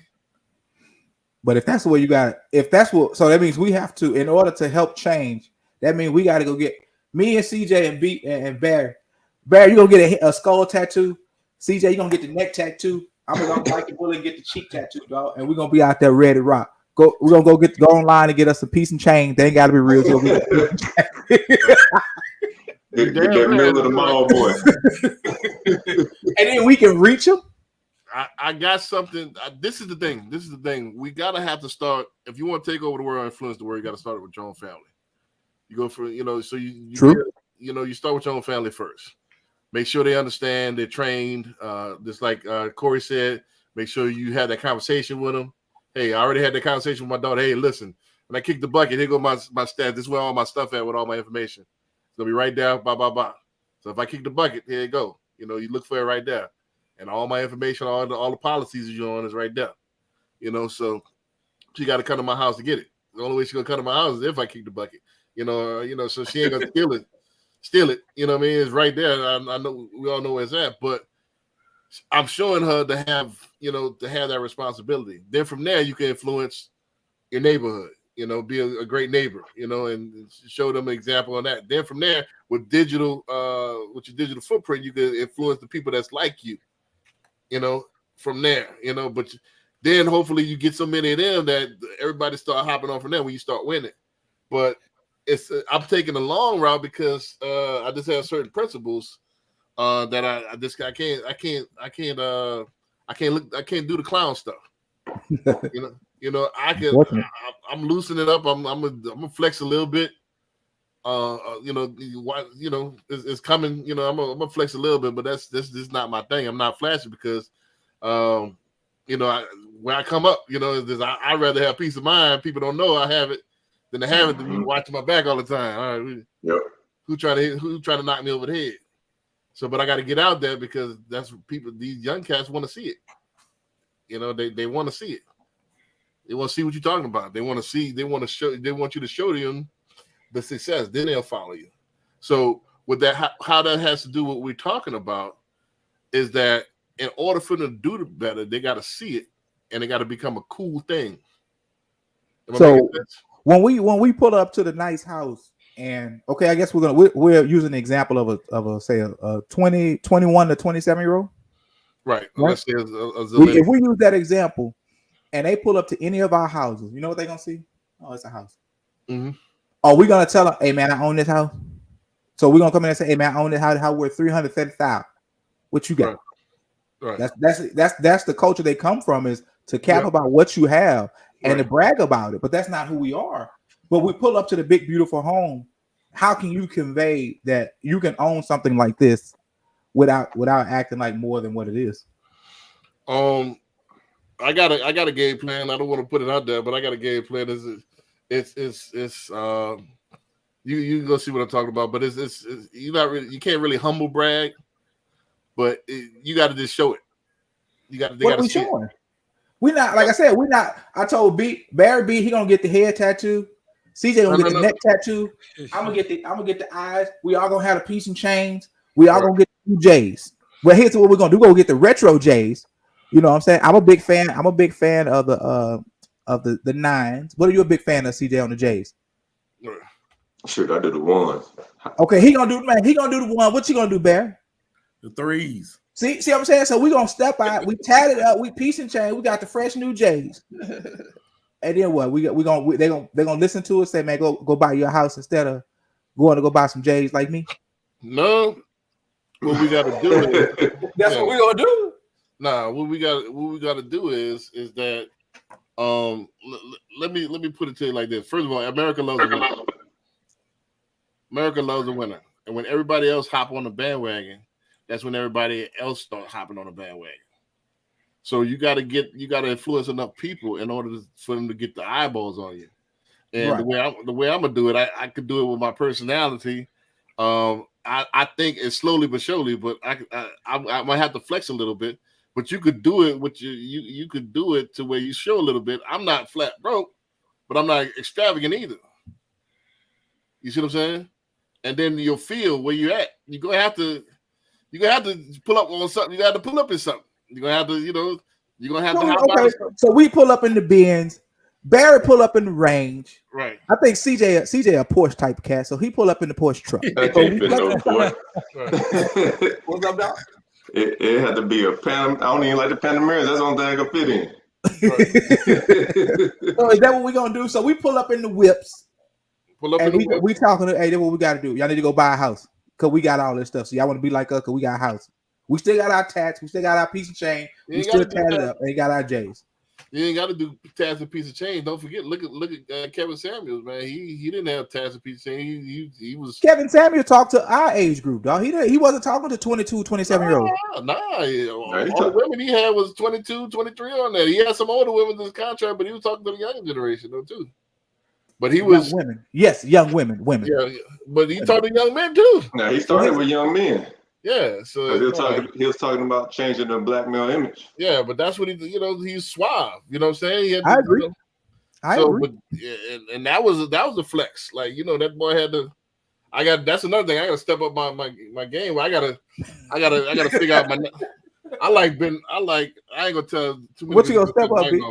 But if that's what so that means we have to, in order to help change, that means we got to go get me and CJ and B and Barry. Barry, you're going to get a skull tattoo. CJ, you're going to get the neck tattoo. I'm going to bite the bullet and get the cheek tattoo, dog. And we're going to be out there ready to rock. We're going to go online and get us a piece and chain. They ain't got to be real. Get that middle of the mall, boy. And then we can reach them. I got something. This is the thing. We gotta have to start. If you want to take over the world, influence the world, you got to start it with your own family. You go for so you True. You start with your own family first. Make sure they understand. They're trained. Just like Corey said. Make sure you have that conversation with them. Hey, I already had that conversation with my daughter. Hey, listen, when I kick the bucket, here go my stats. This is where all my stuff at with all my information. It's gonna be right there. Blah blah blah. So if I kick the bucket, here you go. You look for it right there. And all my information, all the policies you're on is right there. So she got to come to my house to get it. The only way she's gonna come to my house is if I kick the bucket. So she ain't gonna steal it. You know what I mean? It's right there. I know we all know where it's at, but I'm showing her to have that responsibility. Then from there, you can influence your neighborhood. Be a great neighbor. And show them an example on that. Then from there, with your digital footprint, you can influence the people that's like you. From there, but then hopefully you get so many of them that everybody start hopping on from them when you start winning. But I'm taking the long route because I just have certain principles that I can't do the clown stuff. I'm loosening it up. I'm gonna flex a little bit. It's coming. I'm gonna flex a little bit, but this is not my thing. I'm not flashing because, when I come up, I rather have peace of mind. People don't know I have it than to have it to be watching my back all the time. All right, Yep. who trying to knock me over the head? So, but I got to get out there because that's what these young cats want to see it. They want to see it. They want to see what you're talking about. They want you to show them the success. Then they'll follow you. So with that, how that has to do with what we're talking about is that in order for them to do it better, they got to see it and they got to become a cool thing. So when we pull up to the nice house, and okay, I guess we're using the example of a 21 to 27-year-old. Right. Let's say if we use that example and they pull up to any of our houses, you know what they're gonna see? Oh, it's a house. Mm-hmm. Are we gonna tell them, hey man, I own this house? So we're gonna come in and say, hey man, I own this house worth $330,000. What you got? Right. That's the culture they come from, is to cap about what you have and to brag about it. But that's not who we are. But we pull up to the big, beautiful home. How can you convey that you can own something like this without acting like more than what it is? I got a game plan. I don't want to put it out there, but I got a game plan. You go see what I'm talking about. But it's you can't really humble brag, but you got to just show it. They got to see it. We're not, like I said, we're not. I told Barry B, he gonna get the head tattoo. CJ gonna get the neck tattoo. I'm gonna get the eyes. We all gonna have the piece and chains. We all gonna get the new J's. Well, here's what we're gonna do. We're gonna get the retro J's. You know what I'm saying? I'm a big fan of the nines. What are you a big fan of, CJ, on the J's? Shoot, I do the ones. Okay, he gonna do the one. What you gonna do, Barry? The threes. See what I'm saying? So we gonna step out. We tatted up. We piece and chain. We got the fresh new J's. And then what? They're gonna listen to us. Say, man, go buy your house instead of going to go buy some J's like me. No, what we got to do is that's what we gonna do. Nah, what we got to do is that let me put it to you like this. First of all, America loves a winner. America loves a winner, and when everybody else hop on the bandwagon, that's when everybody else start hopping on the bandwagon. So you got to influence enough people in order for them to get the eyeballs on you. And the way I'm gonna do it, I could do it with my personality. I think it's slowly but surely, but I might have to flex a little bit. But you could do it with you could do it to where you show a little bit. I'm not flat broke, but I'm not extravagant either. You see what I'm saying? And then you'll feel where you're at. You're gonna have to pull up on something. You got to pull up in something. You're gonna have to, you're gonna have to. Okay, so we pull up in the Benz. Barry pull up in the Range. Right. I think CJ a Porsche type cat, so he pull up in the Porsche truck. What's up, Doc? It had to be a Pan. I don't even like the Panameras. That's the only thing I can fit in. So is that what we gonna do? So we pull up in the whips. Pull up and in the whip. we talking to, hey, that's what we got to do. Y'all need to go buy a house because we got all this stuff. So y'all want to be like us because we got a house. We still got our tats. We still got our piece of chain. We still tatted up. And got our J's. You ain't got to do tats and piece of chain. Don't forget. Look at Kevin Samuels, man. He didn't have tats and piece of chain. He was. Kevin Samuels talked to our age group, dog. He wasn't talking to 22, 27-year-olds. Nah. All the women he had was 22, 23 on that. He had some older women in his contract, but he was talking to the younger generation though too. But he was young women. Yes, young women. Yeah, but he talked to young men too. Now he started with young men. Yeah, so he was talking about changing the black male image. Yeah, but that's what he's suave. You know what I'm saying? I agree. I agree. But, and that was a flex. Like, that boy had to. That's another thing. I got to step up my game. I gotta figure out my. I ain't gonna tell too many. What you gonna step up, B?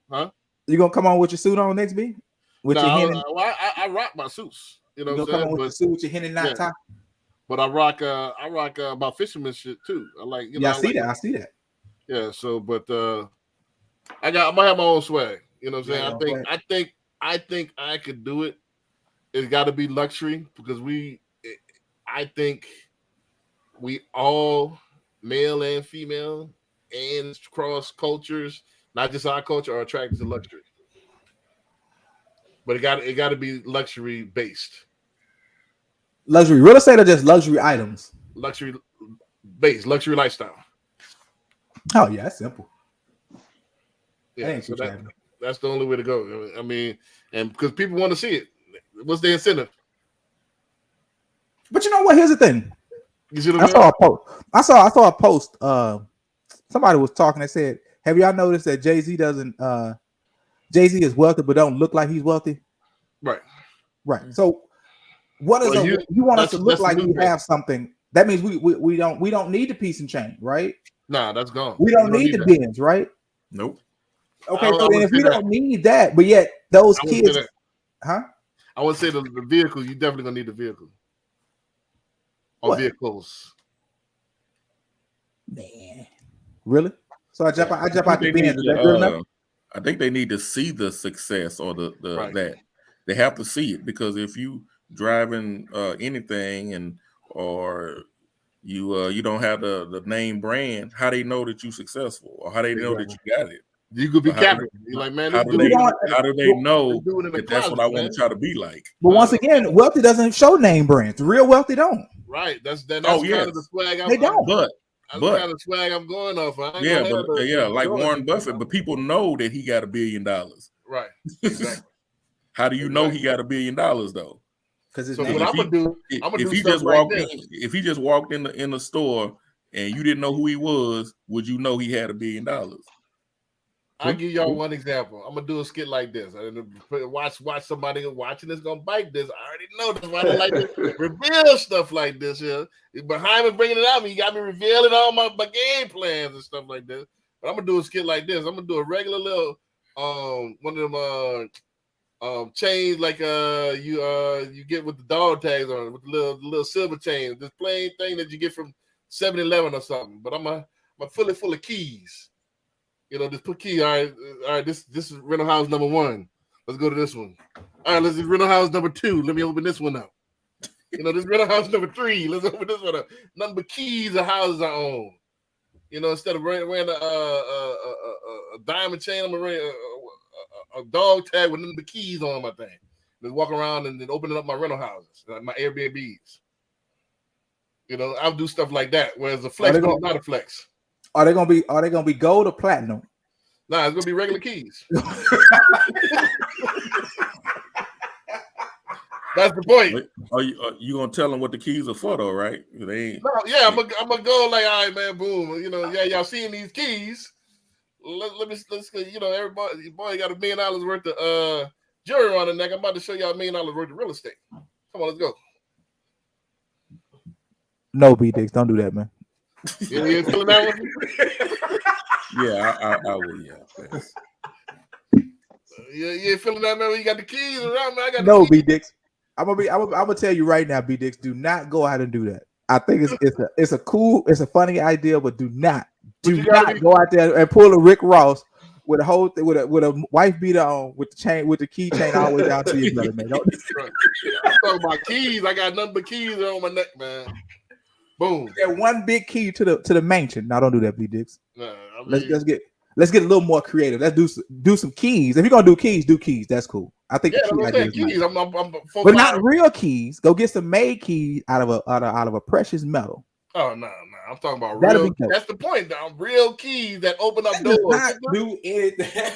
Huh? You gonna come on with your suit on next, B? I rock my suits. You know what I'm saying? Come on with the suit with your Henny knot top. But I rock about fisherman shit too. I like, I see that. Yeah. So, but I'm gonna have my own swag. You know what I'm Yeah, saying? I think I could do it. It's got to be luxury because I think we all, male and female, and cross cultures, not just our culture, are attracted to luxury. But it got to be luxury based. Luxury real estate or just luxury items? Luxury based, luxury lifestyle. Oh yeah, that's simple. Yeah, so that's the only way to go. I mean, and because people want to see it, what's the incentive? But you know what? Here's the thing. You see what I saw a post. I saw a post. Somebody was talking. They said, "Have y'all noticed that Jay-Z doesn't? Jay-Z is wealthy, but don't look like he's wealthy." Right. So, what is you want us to look like we thing. have something? That means we don't need the piece and chain, right? Nah, that's gone. We don't need the bins, right? Nope. Okay, so then if we don't need that, but yet those kids, huh? I would say the vehicles. You definitely gonna need the vehicle. Or vehicles. Man, really? So I jump out the bins. Is that good enough? I think they need to see the success or the Right. that they have to see it, because if you driving anything or you don't have the name brand, how they know that you successful or how they know that you got it? You could be capping. You're like, man, how do they know that that's what I want to try to be like? But once again, wealthy doesn't show name brands. Real wealthy don't. Right. That's kind of the swag. They don't. But kind of swag I'm going off. Like Warren Buffett. But people know that he got $1 billion. Right. Exactly. How do you know he got $1 billion though? Because what I'm gonna do, if he just walked in the store and you didn't know who he was, would you know he had $1 billion? I'll give y'all one example. I'm gonna do a skit like this. Watch somebody watching this gonna bite this. I already know this. Why they like to reveal stuff like this here. Behind me bringing it out, you got me revealing all my game plans and stuff like this. But I'm gonna do a skit like this. I'm gonna do a regular little one of them chains like you get with the dog tags on it, with the little silver chain, this plain thing that you get from 7-Eleven or something. But I'm full of keys. You know, just put key. All right. This is rental house number 1. Let's go to this one. All right, let's do rental house number 2. Let me open this one up. You know, this rental house number 3. Let's open this one up. Nothing but keys of houses I own. You know, instead of wearing a diamond chain, I'm gonna wear a dog tag with nothing but keys on my thing. Just walk around and then opening up my rental houses, like my Airbnbs. You know, I'll do stuff like that. Whereas a flex is not a flex. Are they gonna be gold or platinum? Nah, it's gonna be regular keys. That's the point. Are you gonna tell them what the keys are for, though, right? They ain't. No, yeah, I'm gonna go like, all right, man, boom. You know, yeah, y'all seeing these keys? Let's you know, everybody, boy, got $1 million worth of jewelry on the neck. I'm about to show y'all $1 million worth of real estate. Come on, let's go. No, B Dix, don't do that, man. You ain't feeling that one? Yeah, I will. Yeah. You ain't feeling that, man? You got the keys around, man. I got no, B Dix. I'm gonna tell you right now, B Dix. Do not go out and do that. I think it's a funny idea, but do not go out there and pull a Rick Ross with a whole with a wife beater on with the key chain all the way down to your brother, man. Don't. I'm talking about keys. I got nothing but keys on my neck, man. Boom. Get one big key to the mansion. Now don't do that, B Dix. Nah, let's get a little more creative. Let's do some keys. If you're gonna do keys. That's cool. I think keys. I'm but not real keys. Go get some made keys out of a precious metal. Oh no. I'm talking about real. That's the point. Real keys that open up doors. Not do anything.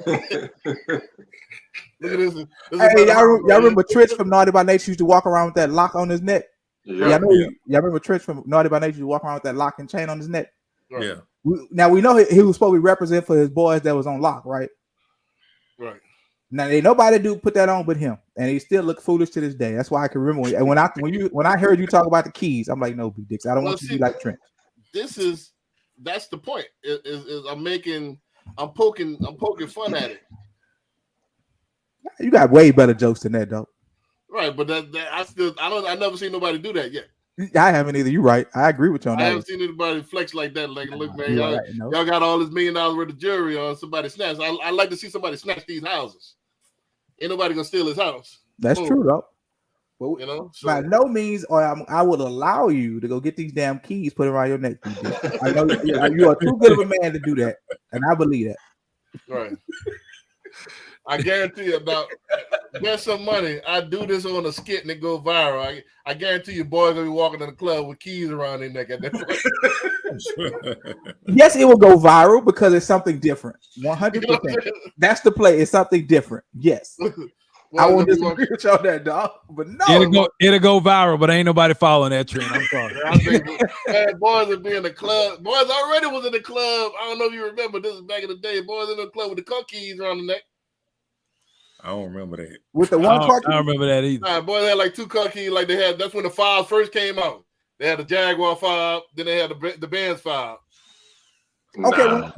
Look at this. Hey, y'all remember Trish from Naughty by Nature used to walk around with that lock on his neck? Yeah. Y'all remember Trish from Naughty by Nature used to walk around with that lock and chain on his neck? Right. Yeah. Now we know he was supposed to represent for his boys that was on lock, right? Right. Now ain't nobody put that on but him, and he still look foolish to this day. That's why I can remember when I heard you talk about the keys, I'm like, no, B Dix, I don't want you to be like Trent. That's the point. Is I'm poking fun at it. You got way better jokes than that, though. Right, but I never seen nobody do that yet. I haven't either. You're right. I agree with you on I that. haven't seen anybody flex like that. Like, look, man, You're y'all, right, no. y'all got all this $1 million worth of jewelry on somebody snatch. I like to see somebody snatch these houses. Ain't nobody gonna steal his house. That's Boom. true though. But You know, so by no means, or I would allow you to go get these damn keys put around your neck. I know you are too good of a man to do that, and I believe that. right. I guarantee you about bet some money. I do this on a skit and it go viral. I guarantee you, boys gonna be walking in the club with keys around their neck at that point. Yes, it will go viral because it's something different. 100%. That's the play. It's something different. Yes. I won't disagree with you on that, dog. But no, it'll go viral, but ain't nobody following that trend. I'm sorry. I think, man, boys would be in the club. Boys already was in the club. I don't know if you remember. This is back in the day. Boys in the club with the car keys around the neck. I don't remember that. with the I one don't, car I don't remember that either. Nah, boys had like 2 car keys. Like they had. That's when the 5 first came out. They had the Jaguar 5. Then they had the Benz 5. Okay,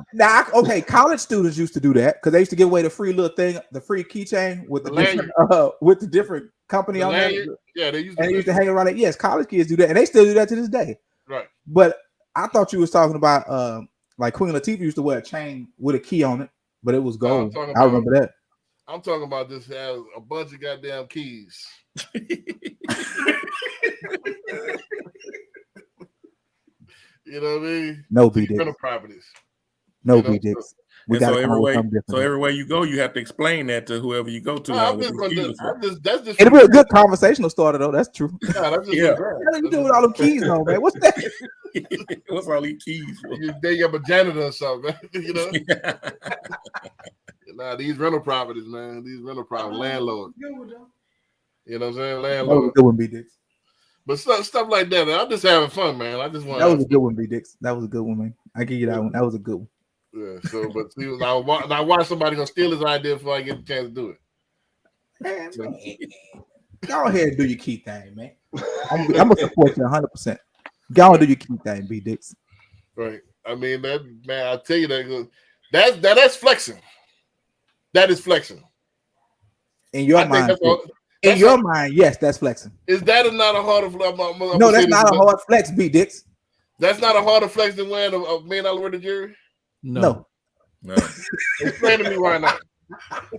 okay. College students used to do that because they used to give away the free little thing, the free keychain with the different company The on there. lanyard. Yeah, they used And they used to hang around it. Yes, college kids do that, and they still do that to this day. right. But I thought you was talking about like Queen Latifah used to wear a chain with a key on it, but it was No, I'm gold. talking I remember that. I'm talking about this has a bunch of goddamn keys. You know what I mean? No B dicks. Rental properties. No you know, B dicks. We And got so to come up with everywhere, something different. so everywhere you go, you have to explain that to whoever you go to. No, now I'm with just these gonna do. keys for. That's just. It'll be a good conversational starter though. That's true. Yeah, that's just Yeah. What are you doing with all them keys on, man? What's that? What's all these keys for? You dig up a janitor or something, man. You know. Nah, these rental properties, man. These rental properties, landlords. You know what I'm saying? That was a Landlord. good one, B dicks. But stuff like that, man. I'm just having fun, man. I just want. That was a good one, B dicks. That was a good one, man. I give you that one. That was a good one. Yeah. So, but see, I watch somebody gonna steal his idea before I get the chance to do it. Man, go ahead and do your key thing, man. I'm gonna support you 100%. Go and do your key thing, B dicks. Right. I mean, that man. I tell you that's flexing. That is flexing. In your I think mind, that's all, in your mind, yes, that's flexing. is that not a harder flex? No, that's not a hard flex, B dicks. That's not a harder flex than wearing a $1 million worth of jewelry. No. Explain to me why not.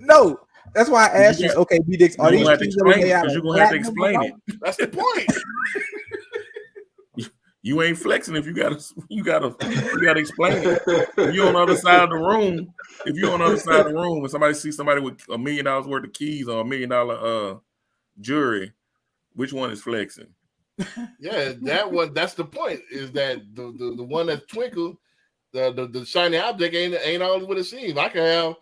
No. That's why I asked you. got- Okay, B dicks. Are You're these gonna have to keys that we explain made it out because of you're gonna have to platinum? explain it. That's the point. You ain't flexing if you gotta explain it. If you're on the other side of the room, and somebody sees somebody with $1 million worth of keys or $1 million jewelry, which one is flexing? Yeah, that one. That's the point. Is that the one that's twinkle, the shiny object ain't always what it seems. I can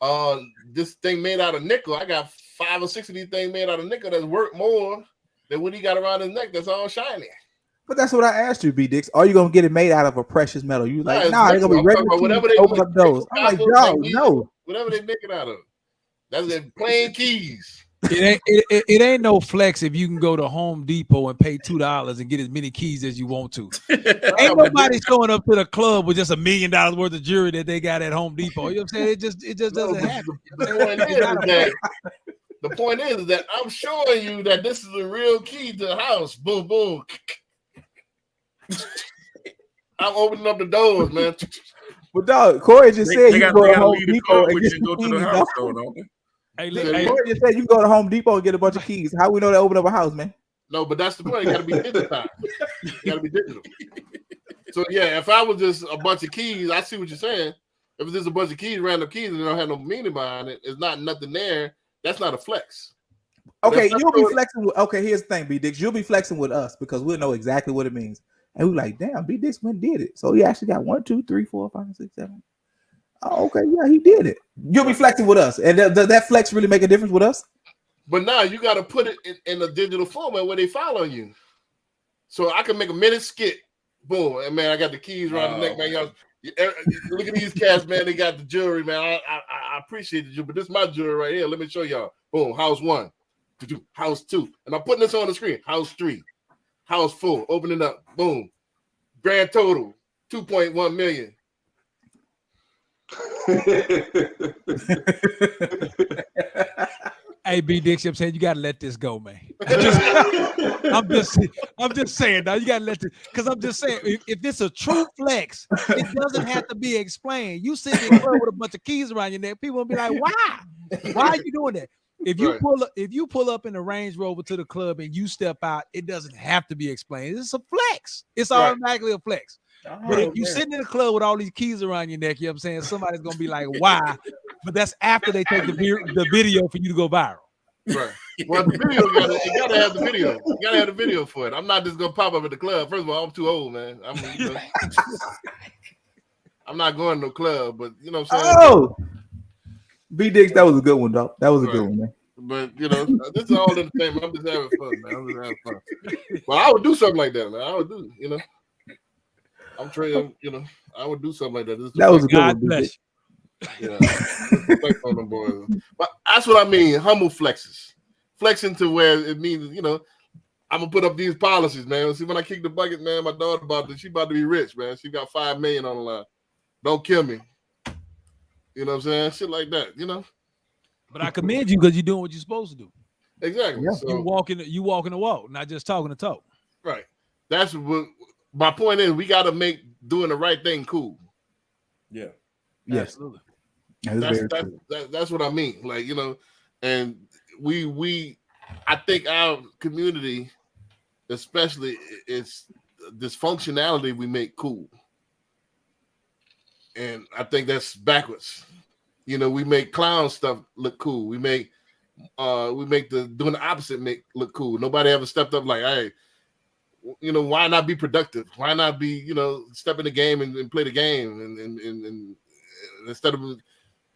have this thing made out of nickel. I got 5 or 6 of these things made out of nickel that's worth more than what he got around his neck. That's all shiny. But that's what I asked you, B dicks. Are you gonna get it made out of a precious metal? You like, Nah, nah, they're gonna be I'm regular talking about keys. Open up those. I'm like, dog, no. Whatever they make it out of. That's the plain keys. It ain't no flex if you can go to Home Depot and pay $2 and get as many keys as you want to. Ain't nobody showing up to the club with just $1 million worth of jewelry that they got at Home Depot. You know what I'm saying? It just doesn't happen. The point is that I'm showing you that this is a real key to the house. Boom, boom. I'm opening up the doors, man. But dog, Corey just said you can go to Home leave the Depot car and with get you and go to some the keys. house dog. store, don't they? Hey, Yeah, look, Corey just said you can go to Home Depot and get a bunch of keys. How we know they open up a house, man? No, but that's the point. It got to be digitized. It got to be digital. So yeah, if I was just a bunch of keys, I see what you're saying. If it's just a bunch of keys, random keys, and they don't have no meaning behind it, it's not nothing there. That's not a flex. Okay, That's you'll not be flexing with. Okay, here's the thing, B Dix. You'll be flexing with us because we'll know exactly what it means. And we're like, damn, B Dix went and did it. So he actually got 1, 2, 3, 4, 5, 6, 7. Oh, okay, yeah, he did it. You'll be flexing with us. And does that flex really make a difference with us? But now you got to put it in a digital format where they follow you. So I can make a minute skit. Boom. And man, I got the keys around the neck, man. Y'all, look at these cats, man. They got the jewelry, man. I appreciate the jewelry, but this is my jewelry right here. Let me show y'all. Boom. House 1. House 2. And I'm putting this on the screen. House 3. House 4. Open it up. Boom. Grand total 2.1 million. Hey, B Dixie, I'm saying you gotta let this go, man. I'm just saying now you gotta let this, because I'm just saying if it's a true flex, it doesn't have to be explained. You sit in the club with a bunch of keys around your neck, people will be like, why? Why are you doing that? If you pull up in a Range Rover to the club and you step out, it doesn't have to be explained. It's a flex. It's automatically a flex. But if you sitting in the club with all these keys around your neck, you know what I'm saying? Somebody's gonna be like, why? But that's after they take the video for you to go viral. Right. Well, the video you gotta have the video. You gotta have the video for it. I'm not just gonna pop up at the club. First of all, I'm too old, man. I'm not going to no club, but you know what I'm saying? Oh, B Dix, that was a good one, though. That was a good one, man. But you know, this is all entertainment. I'm just having fun, man. I'm just having fun. But I would do something like that, man. I would do, you know. I'm trying, you know, I would do something like that. That was a good God one. bless Yeah. Flex on them boys. But that's what I mean. Humble flexes. Flexing to where it means, you know, I'm gonna put up these policies, man. See, when I kick the bucket, man, my daughter she about to be rich, man. She got $5 million on the line. Don't kill me. You know what I'm saying? Shit like that, you know. But I commend you because you're doing what you're supposed to do. Exactly. Yeah. So, You walking the walk, not just talking the talk. right. That's what my point is. We got to make doing the right thing cool. Yeah. Yes, Absolutely. That's what I mean. Like, you know, and I think our community, especially, it's dysfunctionality we make cool. And I think that's backwards. You know, we make clown stuff look cool. We make doing the opposite look cool. Nobody ever stepped up like, hey, you know, why not be productive? Why not be, you know, step in the game and play the game and instead of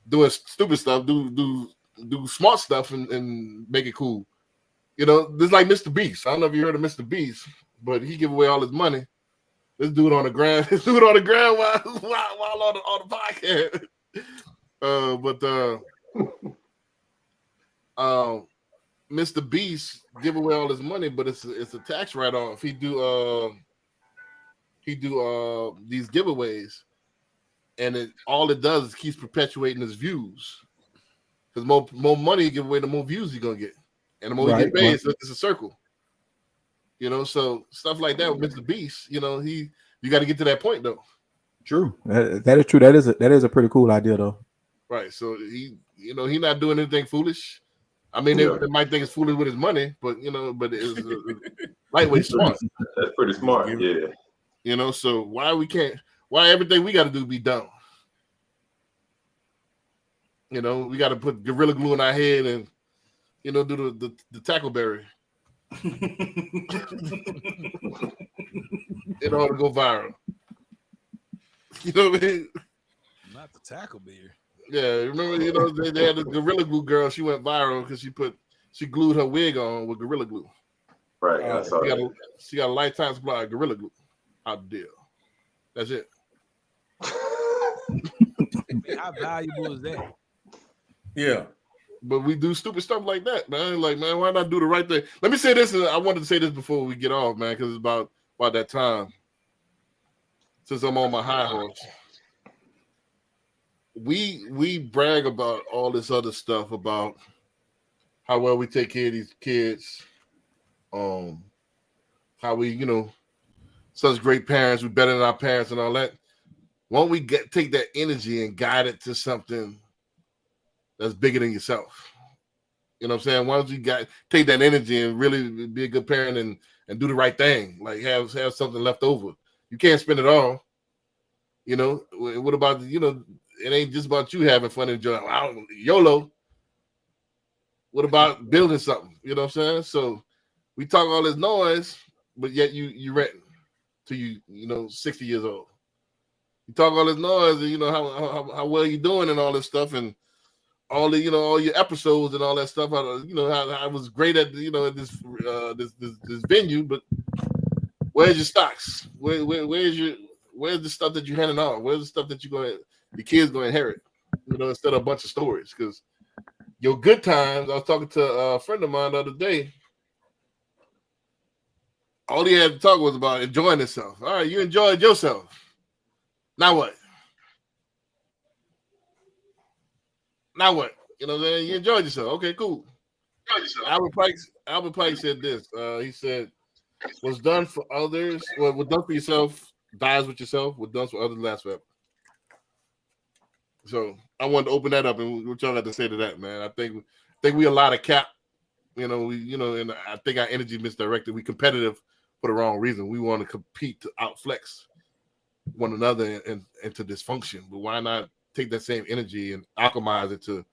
doing stupid stuff, do smart stuff and make it cool. You know, this is like Mr. Beast. I don't know if you heard of Mr. Beast, but he give away all his money. Let's do it on the ground. Let's do it on the ground while on the podcast. Mr. Beast give away all his money, but it's a tax write-off. He do these giveaways, and all it does is keeps perpetuating his views. Because more money you give away, the more views you're gonna get, and the more you get paid, so it's a circle. You know, so stuff like that with Mr. Beast. You know, you got to get to that point though. True. That is true. That is a pretty cool idea though. Right. So he's not doing anything foolish. I mean, they might think it's foolish with his money, but you know, but it's lightweight smart. That's pretty smart. Yeah. You know, so why everything we got to do be dumb? You know, we got to put Gorilla Glue in our head and, you know, do the tackleberry in order to go viral. You know what I mean? Not the tackleberry. Yeah, remember, you know, they had the Gorilla Glue girl. She went viral because she glued her wig on with Gorilla Glue. Right. I saw that. She got a lifetime supply of Gorilla Glue. Out the deal. That's it. How valuable is that? Yeah. But we do stupid stuff like that, man. Like, man, why not do the right thing? Let me say this. I wanted to say this before we get off, man, because it's about that time. Since I'm on my high horse. We brag about all this other stuff about how well we take care of these kids, how we, you know, such great parents, we're better than our parents and all that. Won't we take that energy and guide it to something that's bigger than yourself? You know what I'm saying? Why don't you take that energy and really be a good parent and do the right thing? Like have something left over. You can't spend it all. You know, what about, you know, it ain't just about you having fun and enjoying. YOLO. What about building something? You know what I'm saying? So we talk all this noise, but yet you renting till you know 60 years old. You talk all this noise, and you know how well you doing and all this stuff, and all the, you know, all your episodes and all that stuff. How I was great at, you know, at this venue, but where's your stocks? Where's the stuff that you're handing off? Where's the stuff that the kids going to inherit? You know, instead of a bunch of stories. Because your good times, I was talking to a friend of mine the other day. All he had to talk was about enjoying himself. All right, you enjoyed yourself. Now what? Now what? You know what I'm saying? You enjoyed yourself. Okay, cool. Albert Pike said this. He said, "What's done for others, what's done for yourself dies with yourself. What's done for others lasts forever." So I wanted to open that up, and what y'all got to say to that, man? I think we a lot of cap. And I think our energy misdirected. We competitive for the wrong reason. We want to compete to outflex one another and into dysfunction. But why not take that same energy and alchemize it to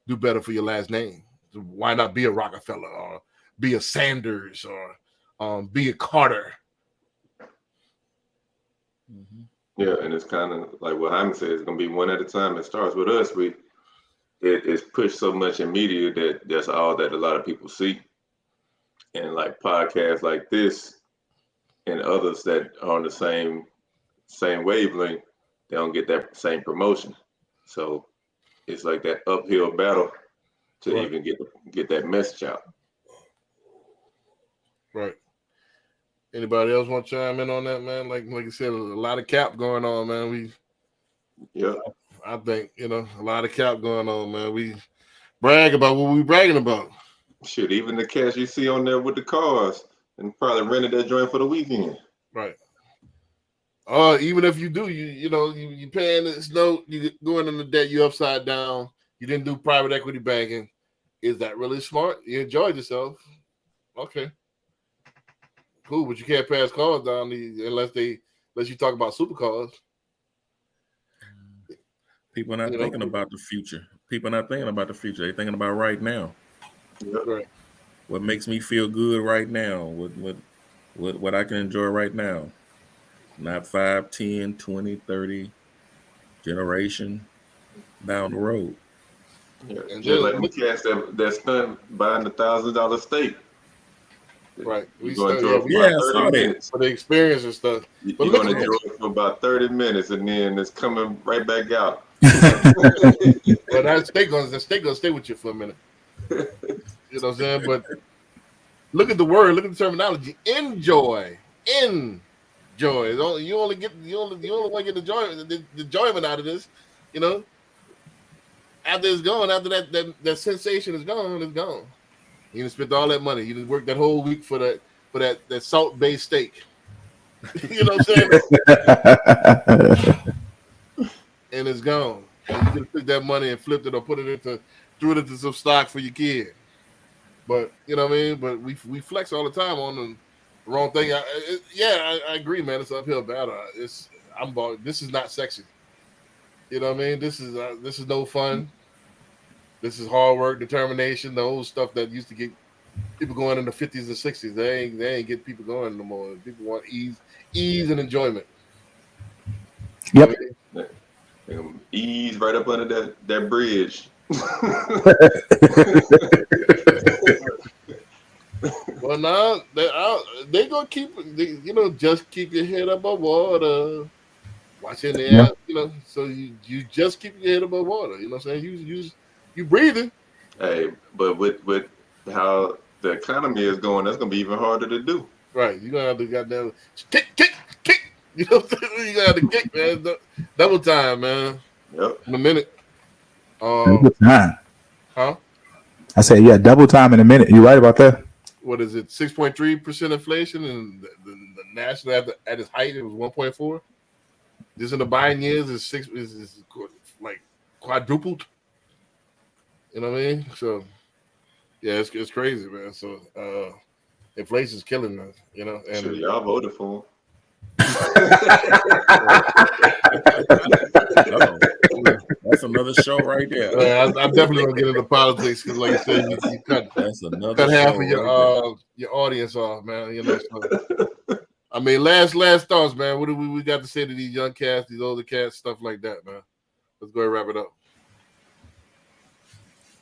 do better for your last name? So why not be a Rockefeller or be a Sanders or be a Carter? Mhm. Yeah, and it's kind of like what Hyman said, it's gonna be one at a time. It starts with us. It's pushed so much in media that that's all that a lot of people see. And like podcasts like this and others that are on the same wavelength, they don't get that same promotion. So it's like that uphill battle to Right. even get that message out. Right. Anybody else want to chime in on that, man? Like you said, a lot of cap going on, man. Yeah. I think, a lot of cap going on, man. We brag about what we bragging about. Shit, even the cats you see on there with the cars and probably rented that joint for the weekend. Right. Even if you do, you paying this note, you going in the debt, you upside down, you didn't do private equity banking. Is that really smart? You enjoyed yourself. Okay. Cool, but you can't pass cars down unless you talk about supercars. People are not thinking about the future. People are not thinking about the future. They're thinking about right now. Yep. Right. What makes me feel good right now? What I can enjoy right now? Not 5, 10, 20, 30 generation down the road. Yeah. And Just then- like the cats that spent buying the $1,000 steak. Right. You're going to enjoy it for Yeah, I about saw 30 that. minutes. For the experience and stuff. You're But look going to at enjoy it for about 30 minutes, and then it's coming right back out. Well, that steak gonna stay with you for a minute. You know what I'm saying? But look at the word, look at the terminology. Enjoy. You only want to get the enjoyment out of this, After it's gone, after that sensation is gone, it's gone. You done spent all that money. You done worked that whole week for that salt-based steak. You know what I'm saying? And it's gone. And you could have took that money and flipped it or threw it into some stock for your kid. But you know what I mean? But we flex all the time on the wrong thing. I agree, man. It's an uphill battle. This is not sexy. You know what I mean? This is no fun. This is hard work, determination, the old stuff that used to get people going in the 50s and 60s. They ain't get people going no more. People want ease and enjoyment. Yep. Ease right up under that bridge. Well, now they gonna just keep your head above water. Watching the air, so you just keep your head above water. You know what I'm saying? You breathing. Hey, but with how the economy is going, that's gonna be even harder to do. Right. You're gonna have to goddamn kick. You know what I'm saying? You gotta have to kick, man. Double time, man. Yep. In a minute. Double time. Huh? I said, yeah, double time in a minute. You're right about that. What is it? 6.3% inflation, and the national at its height it was 1.4. Just in the Biden years is like quadrupled. You know what I mean? So yeah, it's crazy, man. So inflation's killing us, and Sure, y'all voted for him. That's another show right there. I'm definitely gonna get into politics because, like I said, you That's another cut half show of your right your audience off, man. So, I mean, last thoughts, man. What do we got to say to these young cats, these older cats, stuff like that, man? Let's go ahead and wrap it up.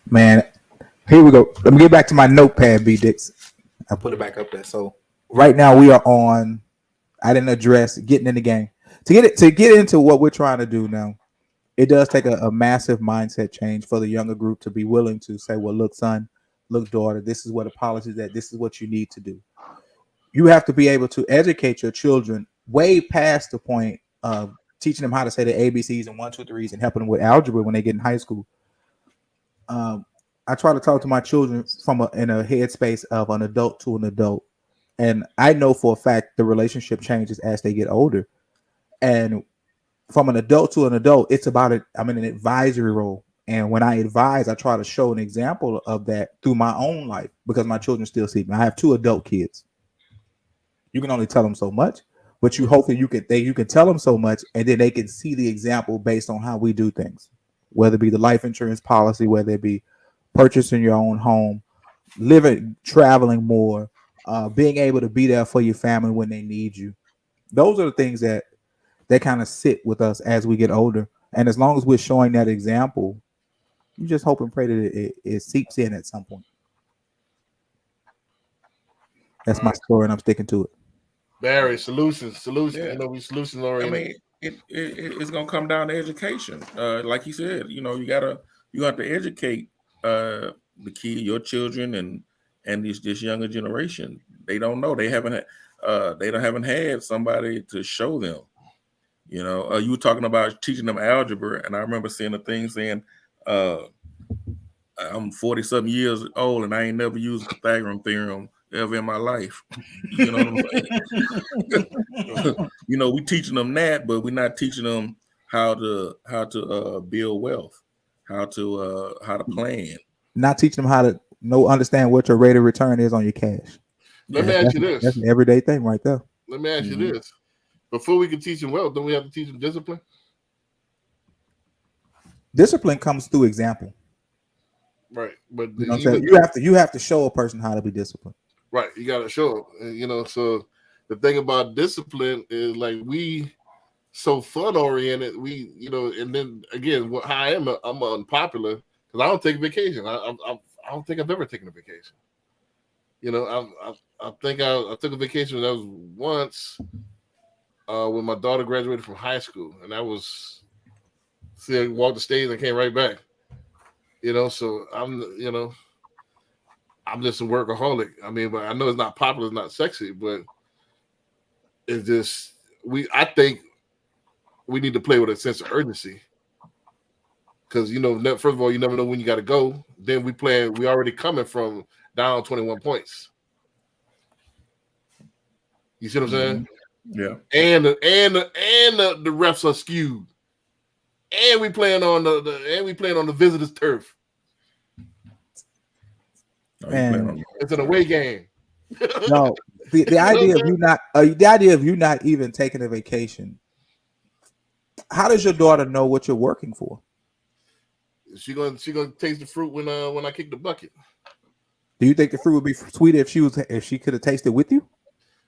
Man, here we go. Let me get back to my notepad, B Dix. I put it back up there. So right now we are on. I didn't address getting in the game to get into what we're trying to do now. It does take a massive mindset change for the younger group to be willing to say, well, look, son, look, daughter, this is what the policy is that this is what you need to do. You have to be able to educate your children way past the point of teaching them how to say the ABCs and 1, 2, 3s and helping them with algebra when they get in high school. I I try to talk to my children from in a headspace of an adult to an adult, and I know for a fact the relationship changes as they get older. And from an adult to an adult, it's about it. I'm in an advisory role, and when I advise, I try to show an example of that through my own life because my children still see me. I have 2 adult kids. You can only tell them so much, but you hope that you can tell them so much, and then they can see the example based on how we do things, whether it be the life insurance policy, whether it be purchasing your own home, living, traveling more, being able to be there for your family when they need you. Those are the things that kind of sit with us as we get older. And as long as we're showing that example, you just hope and pray that it seeps in at some point. That's my story, and I'm sticking to it. Barry, solutions. Yeah. You know, we solution I oriented. mean, it's gonna come down to education. Like you said, you know, you have to educate the kid, your children, and this younger generation. They don't know. They haven't had somebody to show them. You know, you were talking about teaching them algebra, and I remember seeing a thing saying, "I'm 40-something years old, and I ain't never used Pythagorean theorem ever in my life." You know what I'm saying? You know, we teaching them that, but we're not teaching them how to build wealth, how to plan. Not teaching them how to understand what your rate of return is on your cash. Let me ask you this. That's an everyday thing right there. Let me ask you this. Before we can teach them wealth, don't we have to teach them discipline? Discipline comes through example. Right. But You know what I'm saying? You have to show a person how to be disciplined. right, you gotta show them. You know, so the thing about discipline is like we so fun oriented, we, you know, and then again, how I am, I'm unpopular because I don't take vacation. I don't think I've ever taken a vacation. You know, I think I took a vacation when I was once when my daughter graduated from high school, and that was I walked the stage and came right back. You know, so I'm just a workaholic. I mean, but I know it's not popular, it's not sexy, but it's just I think we need to play with a sense of urgency. Because, you know, first of all, you never know when you got to go. Then we already coming from down 21 points. You see what I'm saying? Yeah. And the refs are skewed. And we playing on the visitors' turf. And it's an away game. No, the idea of you not even taking a vacation. How does your daughter know what you're working for? She gonna taste the fruit when I kick the bucket. Do you think the fruit would be sweeter if she could have tasted with you?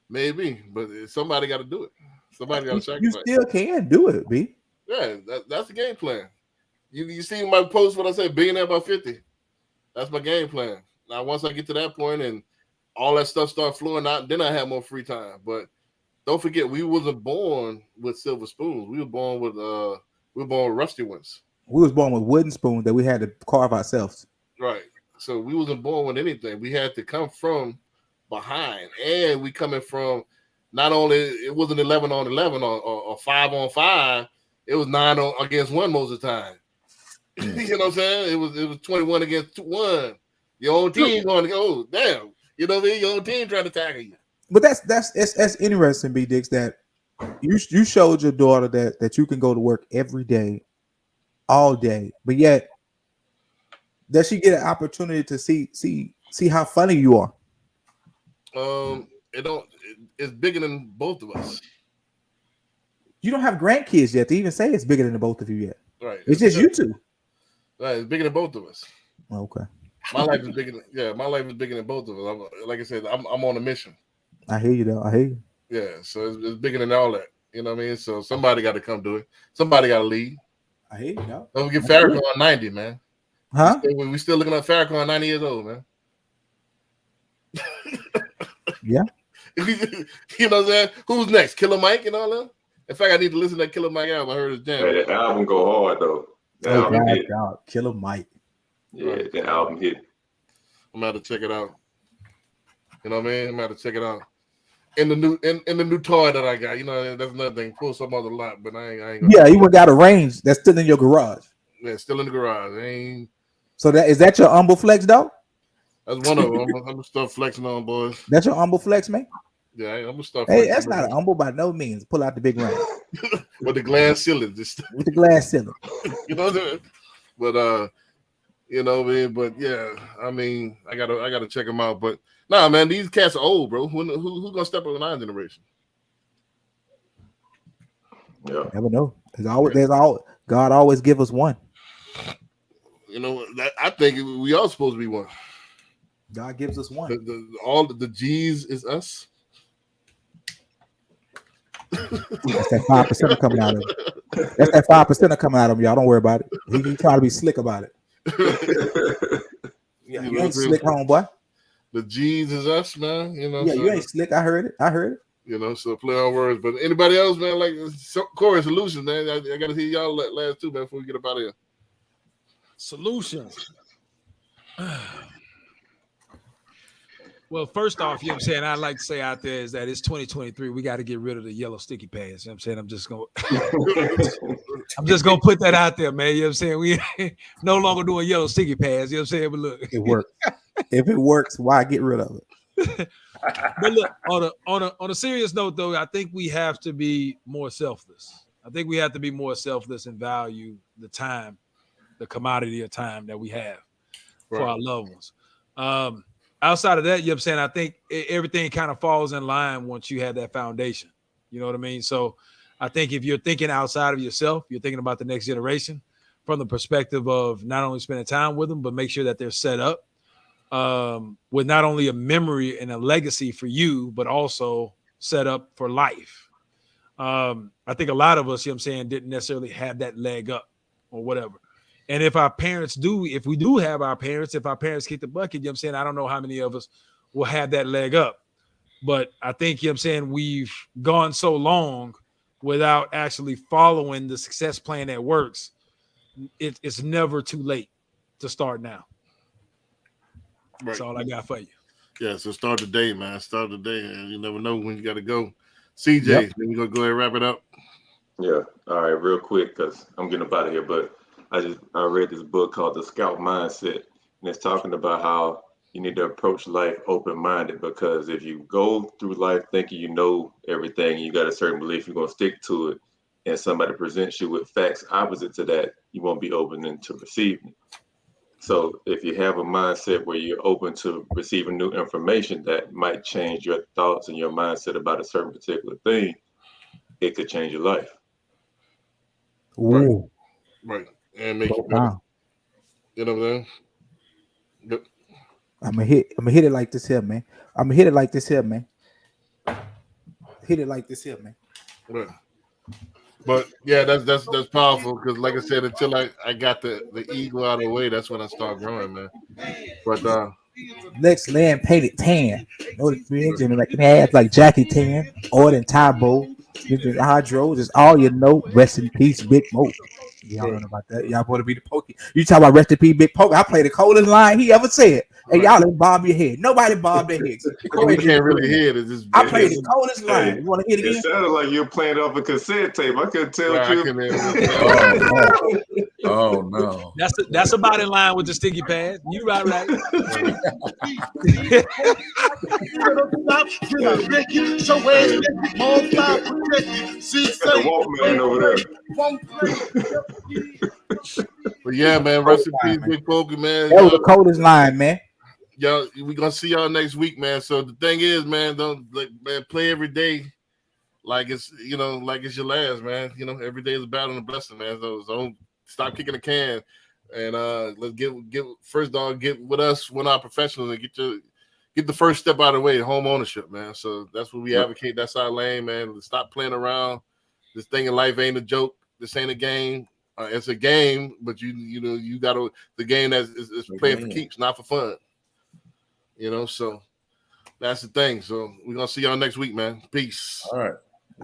Maybe, but somebody got to do it. Somebody got to sacrifice. You still can do it, B. Yeah, that's the game plan. You see my post when I say billionaire by 50. That's my game plan. Now, once I get to that point and all that stuff start flowing out, then I have more free time. But don't forget, we wasn't born with silver spoons. We were born with rusty ones. We was born with wooden spoons that we had to carve ourselves. Right. So we wasn't born with anything. We had to come from behind, and we coming from not only it wasn't 11 on 11 or 5 on 5. It was 9 against 1 most of the time. You know what I'm saying? It was 21 against 1. Your own team going to go, damn. You know what I mean? Your own team trying to tackle you. But that's interesting, B Dix, that you showed your daughter that you can go to work every day, all day, but yet does she get an opportunity to see how funny you are? It's bigger than both of us. You don't have grandkids yet to even say it's bigger than the both of you yet. Right. It's just you two. Right. It's bigger than both of us. Okay. My life is bigger than both of us. Like I said, I'm on a mission. I hear you though. I hear you. Yeah. So it's bigger than all that. You know what I mean? So somebody got to come do it. Somebody got to lead. I hear you though. Don't get Farrakhan on 90, man. Huh? We still looking at Farrakhan 90 years old, man. Yeah. You know what I'm saying? Who's next? Killer Mike and all that? In fact, I need to listen to that Killer Mike album. I heard his jam. Hey, the album go hard though. God. Killer Mike. Yeah, the album hit. I'm about to check it out. You know what I mean? I'm about to check it out. In the new toy that I got, you know, that's another thing. Pull some other lot, but I ain't Yeah, you got a range that's still in your garage. Yeah, still in the garage. So that is that your humble flex, dog? That's one of them. I'm gonna start flexing on, boys. That's your humble flex, man. Yeah, I'm gonna start. Hey, Flexing that's not a humble by no means. Pull out the big ring with the glass ceiling, just with the glass ceiling. you know. But you know, man. But yeah, I mean, I gotta check them out. But nah, man, these cats are old, bro. Who gonna step up in our generation? Yeah. Never know. God always give us one. You know, I think we all supposed to be one. God gives us one. All the G's is us. That's that 5% coming out of him. That's that 5% coming out of him, y'all. Don't worry about it. He trying to be slick about it. Yeah, you ain't slick, homeboy. The G's is us, man. You know. Yeah, you ain't slick. I heard it. You know, so play on words. But anybody else, man, like Corey Solutions, man. I gotta hear y'all last two, man, before we get up out of here. Solutions. Well, first off, you know what I'm saying, I'd like to say out there is that it's 2023. We got to get rid of the yellow sticky pads. You know what I'm saying? I'm just gonna put that out there, man. You know what I'm saying? We no longer doing yellow sticky pads, you know what I'm saying? But look, it works. If it works, why get rid of it? But look, on a serious note, though, I think we have to be more selfless. I think we have to be more selfless and value the time, the commodity of time that we have for our loved ones. Outside of that, you know what I'm saying, I think everything kind of falls in line once you have that foundation. You know what I mean? So I think if you're thinking outside of yourself, you're thinking about the next generation from the perspective of not only spending time with them, but make sure that they're set up with not only a memory and a legacy for you, but also set up for life. I think a lot of us, you know what I'm saying, didn't necessarily have that leg up or whatever. And if our parents do, if we do have our parents, if our parents kick the bucket, you know what I'm saying, I don't know how many of us will have that leg up. But I think, you know what I'm saying, we've gone so long without actually following the success plan that works. It's never too late to start now. Right. That's all I got for you. Yeah, so start the day, man. Start the day, and you never know when you got to go. CJ, then we're going to go ahead and wrap it up. Yeah. All right, real quick, because I'm getting up out of here, but I read this book called The Scout Mindset, and it's talking about how you need to approach life open-minded, because if you go through life thinking you know everything, you got a certain belief, you're going to stick to it, and somebody presents you with facts opposite to that, you won't be open to receiving. So if you have a mindset where you're open to receiving new information that might change your thoughts and your mindset about a certain particular thing, it could change your life. Ooh. Right. And make it better. You know what I'm saying? Yep. I'm gonna hit it like this here, man. Hit it like this here, man. Right. But yeah, that's powerful, because like I said, until I got the ego out of the way, that's when I start growing, man. But Lex Land painted tan. Notice free engine like ads like Jackie Tan, Orden Tybo, Hydro, just all you know. Rest in peace, Big Mo. Y'all don't know about that. Y'all want to be the Pokey. You talk about rest in peace, Big Pokey. I played the coldest line he ever said. Hey, y'all didn't bob your head. Nobody bobbed their heads. We can't really hear it. Just, I played the coldest line. You want to hear it again? It sounded like you're playing off a cassette tape. I couldn't tell you. Oh no. That's about in line with the sticky pad. You right. Walkman over there. But yeah, man, rest in peace, Big Pokey, man. That was the coldest line, man. Y'all, we gonna see y'all next week, man. So the thing is, man, play every day like it's like it's your last, man. You know, every day is a battle and a blessing, man. So don't stop kicking the can, and let's get with us, when our professionals, and get the first step out of the way, home ownership, man. So that's what we advocate. That's our lane, man. Stop playing around. This thing in life ain't a joke. This ain't a game. It's a game, but you got the game that is playing for keeps, not for fun. So that's the thing. So we're gonna see y'all next week, man. Peace. All right.